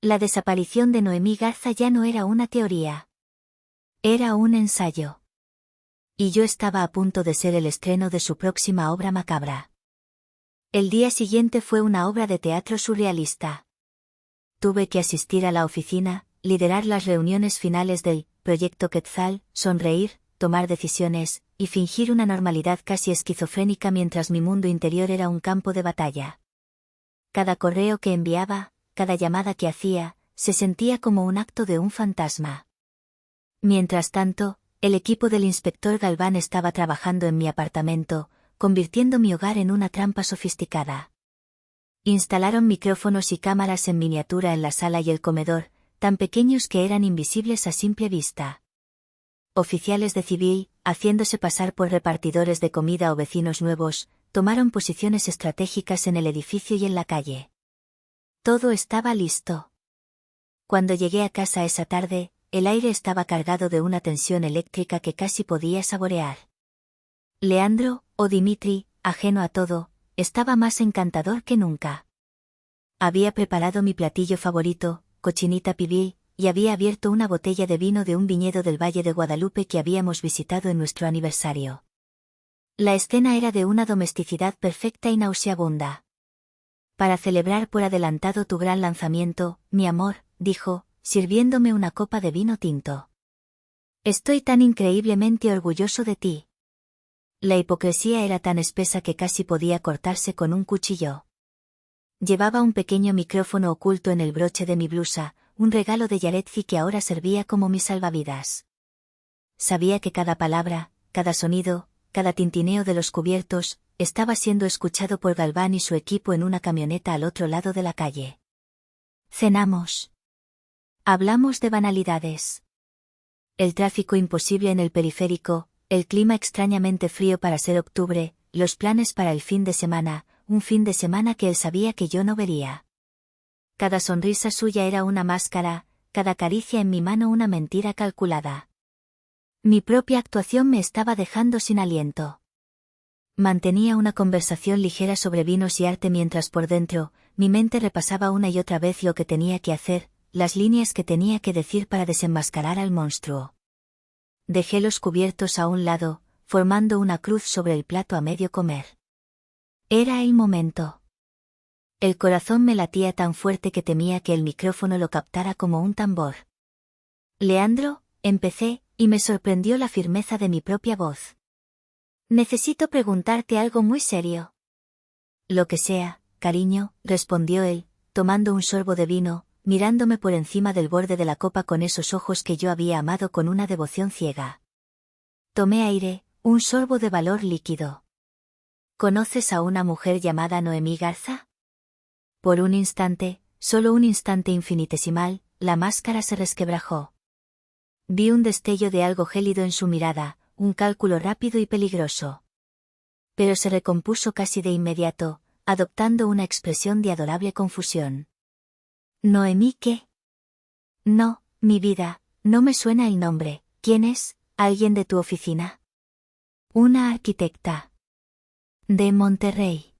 La desaparición de Noemí Garza ya no era una teoría. Era un ensayo. Y yo estaba a punto de ser el estreno de su próxima obra macabra. El día siguiente fue una obra de teatro surrealista. Tuve que asistir a la oficina, liderar las reuniones finales del Proyecto Quetzal, sonreír, tomar decisiones, y fingir una normalidad casi esquizofrénica mientras mi mundo interior era un campo de batalla. Cada correo que enviaba, cada llamada que hacía, se sentía como un acto de un fantasma. Mientras tanto, el equipo del inspector Galván estaba trabajando en mi apartamento, convirtiendo mi hogar en una trampa sofisticada. Instalaron micrófonos y cámaras en miniatura en la sala y el comedor, tan pequeños que eran invisibles a simple vista. Oficiales de civil, haciéndose pasar por repartidores de comida o vecinos nuevos, tomaron posiciones estratégicas en el edificio y en la calle. Todo estaba listo. Cuando llegué a casa esa tarde, el aire estaba cargado de una tensión eléctrica que casi podía saborear. Leandro, o Dmitry, ajeno a todo, estaba más encantador que nunca. Había preparado mi platillo favorito, cochinita pibil, y había abierto una botella de vino de un viñedo del Valle de Guadalupe que habíamos visitado en nuestro aniversario. La escena era de una domesticidad perfecta y nauseabunda. Para celebrar por adelantado tu gran lanzamiento, mi amor, dijo, sirviéndome una copa de vino tinto. Estoy tan increíblemente orgulloso de ti. La hipocresía era tan espesa que casi podía cortarse con un cuchillo. Llevaba un pequeño micrófono oculto en el broche de mi blusa, un regalo de Yaretzi que ahora servía como mi salvavidas. Sabía que cada palabra, cada sonido, cada tintineo de los cubiertos, estaba siendo escuchado por Galván y su equipo en una camioneta al otro lado de la calle. Cenamos. Hablamos de banalidades. El tráfico imposible en el periférico, el clima extrañamente frío para ser octubre, los planes para el fin de semana, un fin de semana que él sabía que yo no vería. Cada sonrisa suya era una máscara, cada caricia en mi mano una mentira calculada. Mi propia actuación me estaba dejando sin aliento. Mantenía una conversación ligera sobre vinos y arte mientras por dentro, mi mente repasaba una y otra vez lo que tenía que hacer, las líneas que tenía que decir para desenmascarar al monstruo. Dejé los cubiertos a un lado, formando una cruz sobre el plato a medio comer. Era el momento. El corazón me latía tan fuerte que temía que el micrófono lo captara como un tambor. Leandro, empecé, y me sorprendió la firmeza de mi propia voz. Necesito preguntarte algo muy serio. Lo que sea, cariño, respondió él, tomando un sorbo de vino, mirándome por encima del borde de la copa con esos ojos que yo había amado con una devoción ciega. Tomé aire, un sorbo de valor líquido. ¿Conoces a una mujer llamada Noemí Garza? Por un instante, solo un instante infinitesimal, la máscara se resquebrajó. Vi un destello de algo gélido en su mirada, un cálculo rápido y peligroso. Pero se recompuso casi de inmediato, adoptando una expresión de adorable confusión. ¿Noemí qué? No, mi vida, no me suena el nombre. ¿Quién es? ¿Alguien de tu oficina? Una arquitecta. De Monterrey.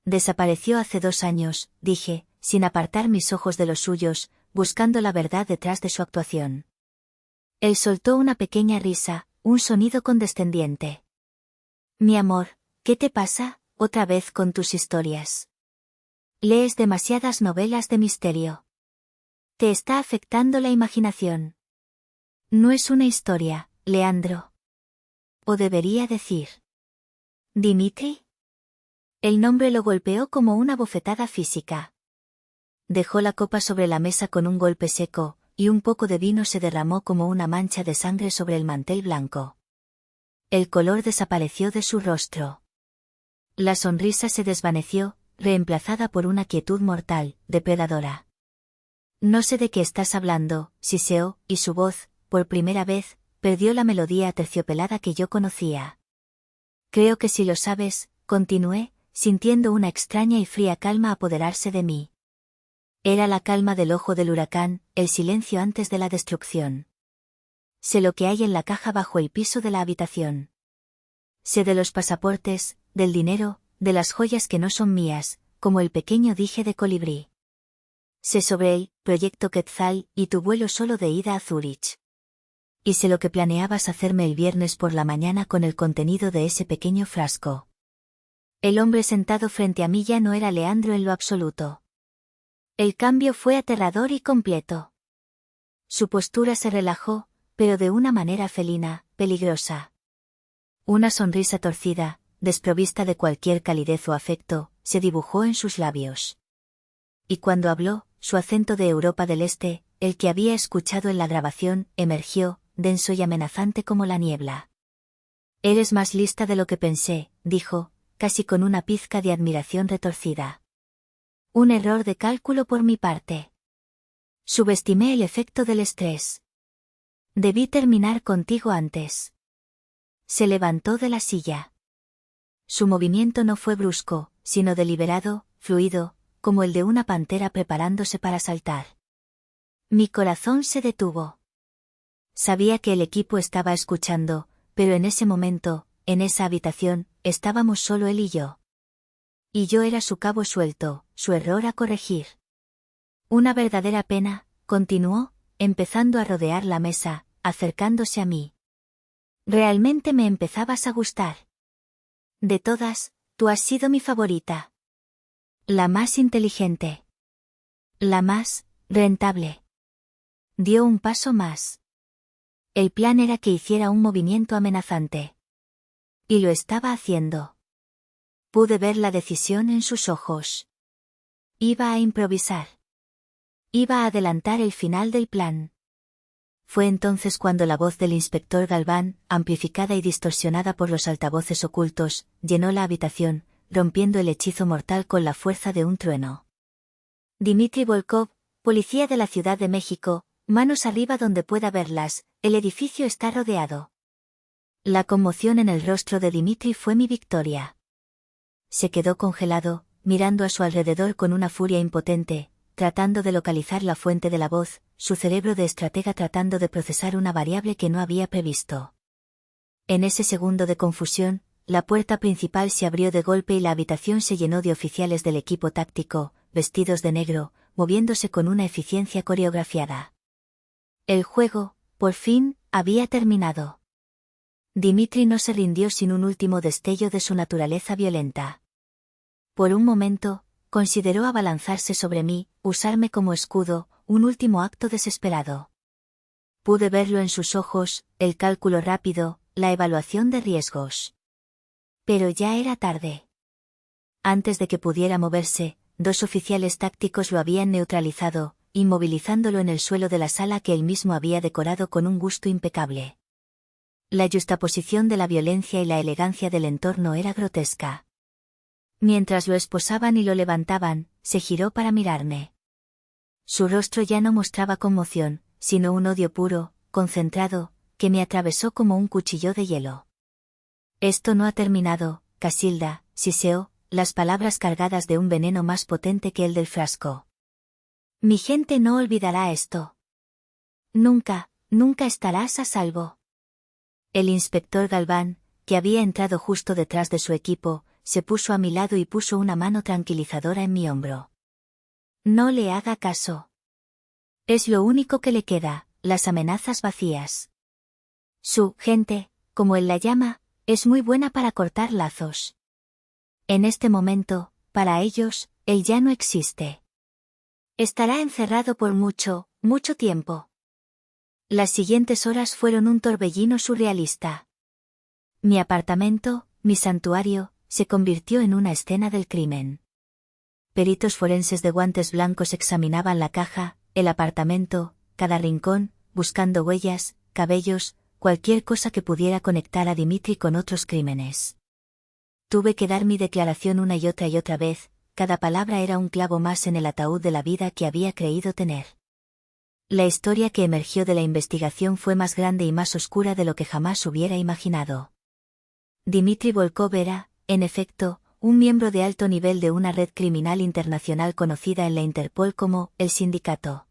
Desapareció hace 2 años, dije, sin apartar mis ojos de los suyos, buscando la verdad detrás de su actuación. Él soltó una pequeña risa, un sonido condescendiente. Mi amor, ¿qué te pasa, otra vez con tus historias? Lees demasiadas novelas de misterio. Te está afectando la imaginación. No es una historia, Leandro. O debería decir. ¿Dimitri? El nombre lo golpeó como una bofetada física. Dejó la copa sobre la mesa con un golpe seco, y un poco de vino se derramó como una mancha de sangre sobre el mantel blanco. El color desapareció de su rostro. La sonrisa se desvaneció, reemplazada por una quietud mortal, depredadora. No sé de qué estás hablando, siseó, y su voz, por primera vez, perdió la melodía aterciopelada que yo conocía. Creo que si lo sabes, continué, sintiendo una extraña y fría calma apoderarse de mí. Era la calma del ojo del huracán, el silencio antes de la destrucción. Sé lo que hay en la caja bajo el piso de la habitación. Sé de los pasaportes, del dinero, de las joyas que no son mías, como el pequeño dije de colibrí. Sé sobre el proyecto Quetzal y tu vuelo solo de ida a Zúrich. Y sé lo que planeabas hacerme el viernes por la mañana con el contenido de ese pequeño frasco. El hombre sentado frente a mí ya no era Leandro en lo absoluto. El cambio fue aterrador y completo. Su postura se relajó, pero de una manera felina, peligrosa. Una sonrisa torcida, desprovista de cualquier calidez o afecto, se dibujó en sus labios. Y cuando habló, su acento de Europa del Este, el que había escuchado en la grabación, emergió, denso y amenazante como la niebla. Eres más lista de lo que pensé, dijo, casi con una pizca de admiración retorcida. Un error de cálculo por mi parte. Subestimé el efecto del estrés. Debí terminar contigo antes. Se levantó de la silla. Su movimiento no fue brusco, sino deliberado, fluido, como el de una pantera preparándose para saltar. Mi corazón se detuvo. Sabía que el equipo estaba escuchando, pero en ese momento, en esa habitación, estábamos solo él y yo. Y yo era su cabo suelto, su error a corregir. Una verdadera pena, continuó, empezando a rodear la mesa, acercándose a mí. Realmente me empezabas a gustar. De todas, tú has sido mi favorita. La más inteligente. La más rentable. Dio un paso más. El plan era que hiciera un movimiento amenazante. Y lo estaba haciendo. Pude ver la decisión en sus ojos. Iba a improvisar. Iba a adelantar el final del plan. Fue entonces cuando la voz del inspector Galván, amplificada y distorsionada por los altavoces ocultos, llenó la habitación, rompiendo el hechizo mortal con la fuerza de un trueno. Dmitri Volkov, policía de la Ciudad de México, manos arriba donde pueda verlas, el edificio está rodeado. La conmoción en el rostro de Dmitri fue mi victoria. Se quedó congelado, mirando a su alrededor con una furia impotente, tratando de localizar la fuente de la voz, su cerebro de estratega tratando de procesar una variable que no había previsto. En ese segundo de confusión, la puerta principal se abrió de golpe y la habitación se llenó de oficiales del equipo táctico, vestidos de negro, moviéndose con una eficiencia coreografiada. El juego, por fin, había terminado. Dmitri no se rindió sin un último destello de su naturaleza violenta. Por un momento, consideró abalanzarse sobre mí, usarme como escudo, un último acto desesperado. Pude verlo en sus ojos, el cálculo rápido, la evaluación de riesgos. Pero ya era tarde. Antes de que pudiera moverse, 2 oficiales tácticos lo habían neutralizado, inmovilizándolo en el suelo de la sala que él mismo había decorado con un gusto impecable. La yuxtaposición de la violencia y la elegancia del entorno era grotesca. Mientras lo esposaban y lo levantaban, se giró para mirarme. Su rostro ya no mostraba conmoción, sino un odio puro, concentrado, que me atravesó como un cuchillo de hielo. Esto no ha terminado, Casilda, siseó, las palabras cargadas de un veneno más potente que el del frasco. Mi gente no olvidará esto. Nunca, nunca estarás a salvo. El inspector Galván, que había entrado justo detrás de su equipo, se puso a mi lado y puso una mano tranquilizadora en mi hombro. No le haga caso. Es lo único que le queda, las amenazas vacías. Su gente, como él la llama, es muy buena para cortar lazos. En este momento, para ellos, él ya no existe. Estará encerrado por mucho, mucho tiempo. Las siguientes horas fueron un torbellino surrealista. Mi apartamento, mi santuario, se convirtió en una escena del crimen. Peritos forenses de guantes blancos examinaban la caja, el apartamento, cada rincón, buscando huellas, cabellos, cualquier cosa que pudiera conectar a Dimitri con otros crímenes. Tuve que dar mi declaración una y otra vez, cada palabra era un clavo más en el ataúd de la vida que había creído tener. La historia que emergió de la investigación fue más grande y más oscura de lo que jamás hubiera imaginado. Dimitri Volkov era, en efecto, un miembro de alto nivel de una red criminal internacional conocida en la Interpol como el Sindicato.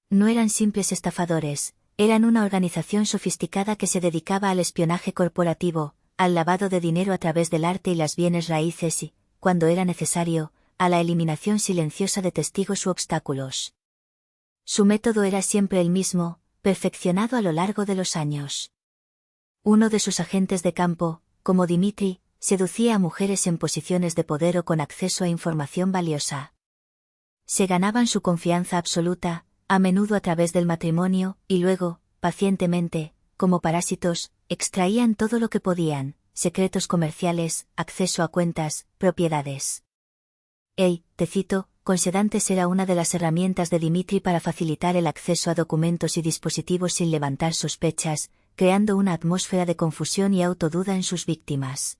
No eran simples estafadores, eran una organización sofisticada que se dedicaba al espionaje corporativo, al lavado de dinero a través del arte y las bienes raíces y, cuando era necesario, a la eliminación silenciosa de testigos u obstáculos. Su método era siempre el mismo, perfeccionado a lo largo de los años. Uno de sus agentes de campo, como Dimitri, seducía a mujeres en posiciones de poder o con acceso a información valiosa. Se ganaban su confianza absoluta, a menudo a través del matrimonio, y luego, pacientemente, como parásitos, extraían todo lo que podían, secretos comerciales, acceso a cuentas, propiedades. Te cito, con sedantes era una de las herramientas de Dimitri para facilitar el acceso a documentos y dispositivos sin levantar sospechas, creando una atmósfera de confusión y autoduda en sus víctimas.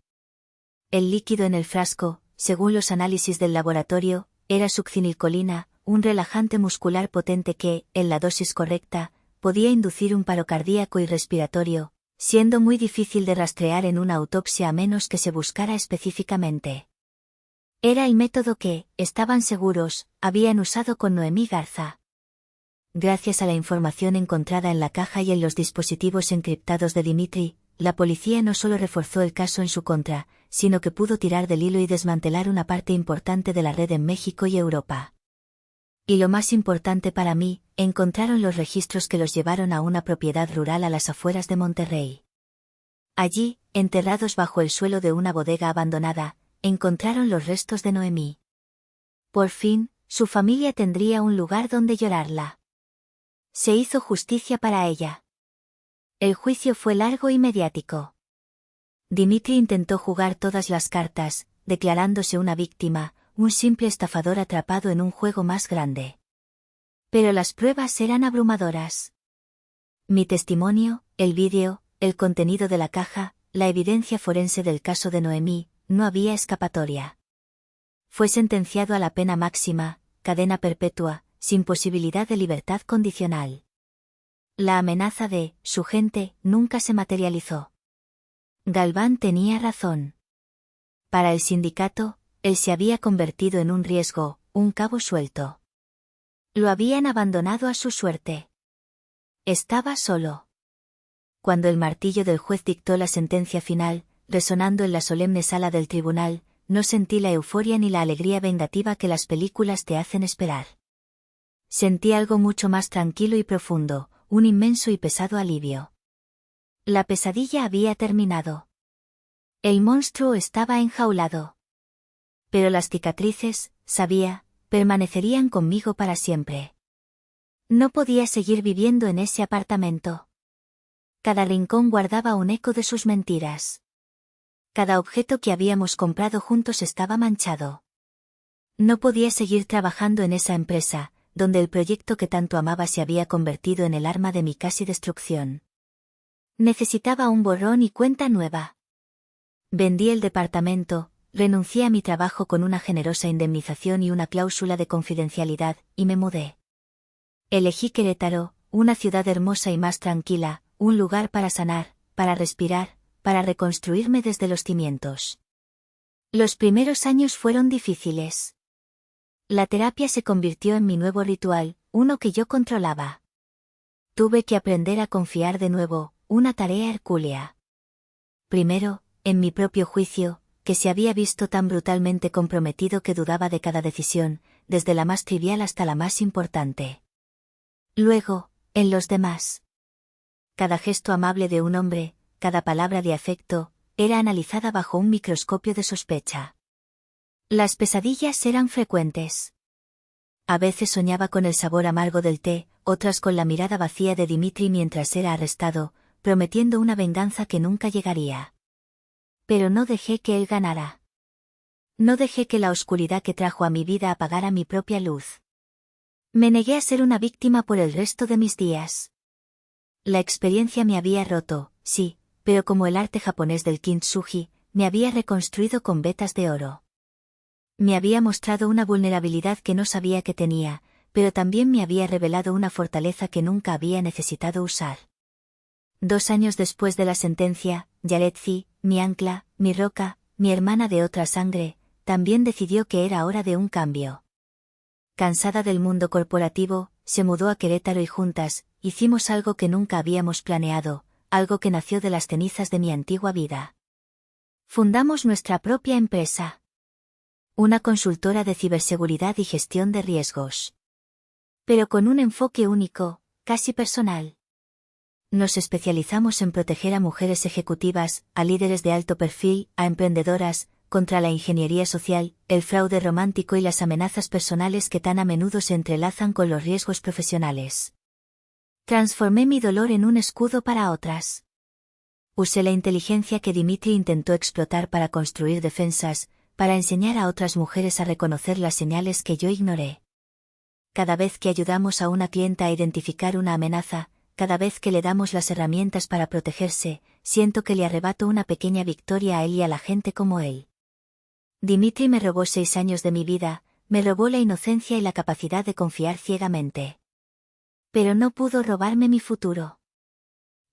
El líquido en el frasco, según los análisis del laboratorio, era succinilcolina, un relajante muscular potente que, en la dosis correcta, podía inducir un paro cardíaco y respiratorio, siendo muy difícil de rastrear en una autopsia a menos que se buscara específicamente. Era el método que, estaban seguros, habían usado con Noemí Garza. Gracias a la información encontrada en la caja y en los dispositivos encriptados de Dimitri, la policía no solo reforzó el caso en su contra, sino que pudo tirar del hilo y desmantelar una parte importante de la red en México y Europa. Y lo más importante para mí, encontraron los registros que los llevaron a una propiedad rural a las afueras de Monterrey. Allí, enterrados bajo el suelo de una bodega abandonada, encontraron los restos de Noemí. Por fin, su familia tendría un lugar donde llorarla. Se hizo justicia para ella. El juicio fue largo y mediático. Dimitri intentó jugar todas las cartas, declarándose una víctima, un simple estafador atrapado en un juego más grande. Pero las pruebas eran abrumadoras. Mi testimonio, el vídeo, el contenido de la caja, la evidencia forense del caso de Noemí, no había escapatoria. Fue sentenciado a la pena máxima, cadena perpetua, sin posibilidad de libertad condicional. La amenaza de su gente nunca se materializó. Galván tenía razón. Para el sindicato, él se había convertido en un riesgo, un cabo suelto. Lo habían abandonado a su suerte. Estaba solo. Cuando el martillo del juez dictó la sentencia final, resonando en la solemne sala del tribunal, no sentí la euforia ni la alegría vengativa que las películas te hacen esperar. Sentí algo mucho más tranquilo y profundo, un inmenso y pesado alivio. La pesadilla había terminado. El monstruo estaba enjaulado. Pero las cicatrices, sabía, permanecerían conmigo para siempre. No podía seguir viviendo en ese apartamento. Cada rincón guardaba un eco de sus mentiras. Cada objeto que habíamos comprado juntos estaba manchado. No podía seguir trabajando en esa empresa, donde el proyecto que tanto amaba se había convertido en el arma de mi casi destrucción. Necesitaba un borrón y cuenta nueva. Vendí el departamento, renuncié a mi trabajo con una generosa indemnización y una cláusula de confidencialidad, y me mudé. Elegí Querétaro, una ciudad hermosa y más tranquila, un lugar para sanar, para respirar, para reconstruirme desde los cimientos. Los primeros años fueron difíciles. La terapia se convirtió en mi nuevo ritual, uno que yo controlaba. Tuve que aprender a confiar de nuevo, una tarea hercúlea. Primero, en mi propio juicio, que se había visto tan brutalmente comprometido que dudaba de cada decisión, desde la más trivial hasta la más importante. Luego, en los demás. Cada gesto amable de un hombre, cada palabra de afecto, era analizada bajo un microscopio de sospecha. Las pesadillas eran frecuentes. A veces soñaba con el sabor amargo del té, otras con la mirada vacía de Dimitri mientras era arrestado, prometiendo una venganza que nunca llegaría. Pero no dejé que él ganara. No dejé que la oscuridad que trajo a mi vida apagara mi propia luz. Me negué a ser una víctima por el resto de mis días. La experiencia me había roto, sí, pero como el arte japonés del kintsugi, me había reconstruido con vetas de oro. Me había mostrado una vulnerabilidad que no sabía que tenía, pero también me había revelado una fortaleza que nunca había necesitado usar. 2 años después de la sentencia, Yaretsi, mi ancla, mi roca, mi hermana de otra sangre, también decidió que era hora de un cambio. Cansada del mundo corporativo, se mudó a Querétaro y juntas, hicimos algo que nunca habíamos planeado, algo que nació de las cenizas de mi antigua vida. Fundamos nuestra propia empresa. Una consultora de ciberseguridad y gestión de riesgos. Pero con un enfoque único, casi personal. Nos especializamos en proteger a mujeres ejecutivas, a líderes de alto perfil, a emprendedoras, contra la ingeniería social, el fraude romántico y las amenazas personales que tan a menudo se entrelazan con los riesgos profesionales. Transformé mi dolor en un escudo para otras. Usé la inteligencia que Dimitri intentó explotar para construir defensas, para enseñar a otras mujeres a reconocer las señales que yo ignoré. Cada vez que ayudamos a una clienta a identificar una amenaza, cada vez que le damos las herramientas para protegerse, siento que le arrebato una pequeña victoria a él y a la gente como él. Dimitri me robó 6 años de mi vida, me robó la inocencia y la capacidad de confiar ciegamente. Pero no pudo robarme mi futuro.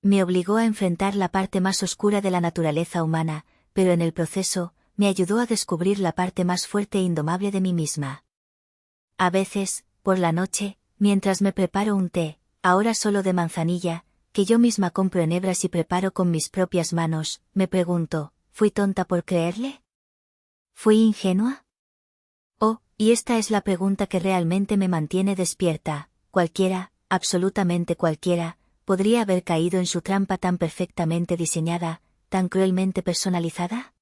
Me obligó a enfrentar la parte más oscura de la naturaleza humana, pero en el proceso, me ayudó a descubrir la parte más fuerte e indomable de mí misma. A veces, por la noche, mientras me preparo un té, ahora solo de manzanilla, que yo misma compro en hebras y preparo con mis propias manos, me pregunto, ¿fui tonta por creerle? ¿Fui ingenua? Oh, y esta es la pregunta que realmente me mantiene despierta. Cualquiera, absolutamente cualquiera, podría haber caído en su trampa tan perfectamente diseñada, tan cruelmente personalizada.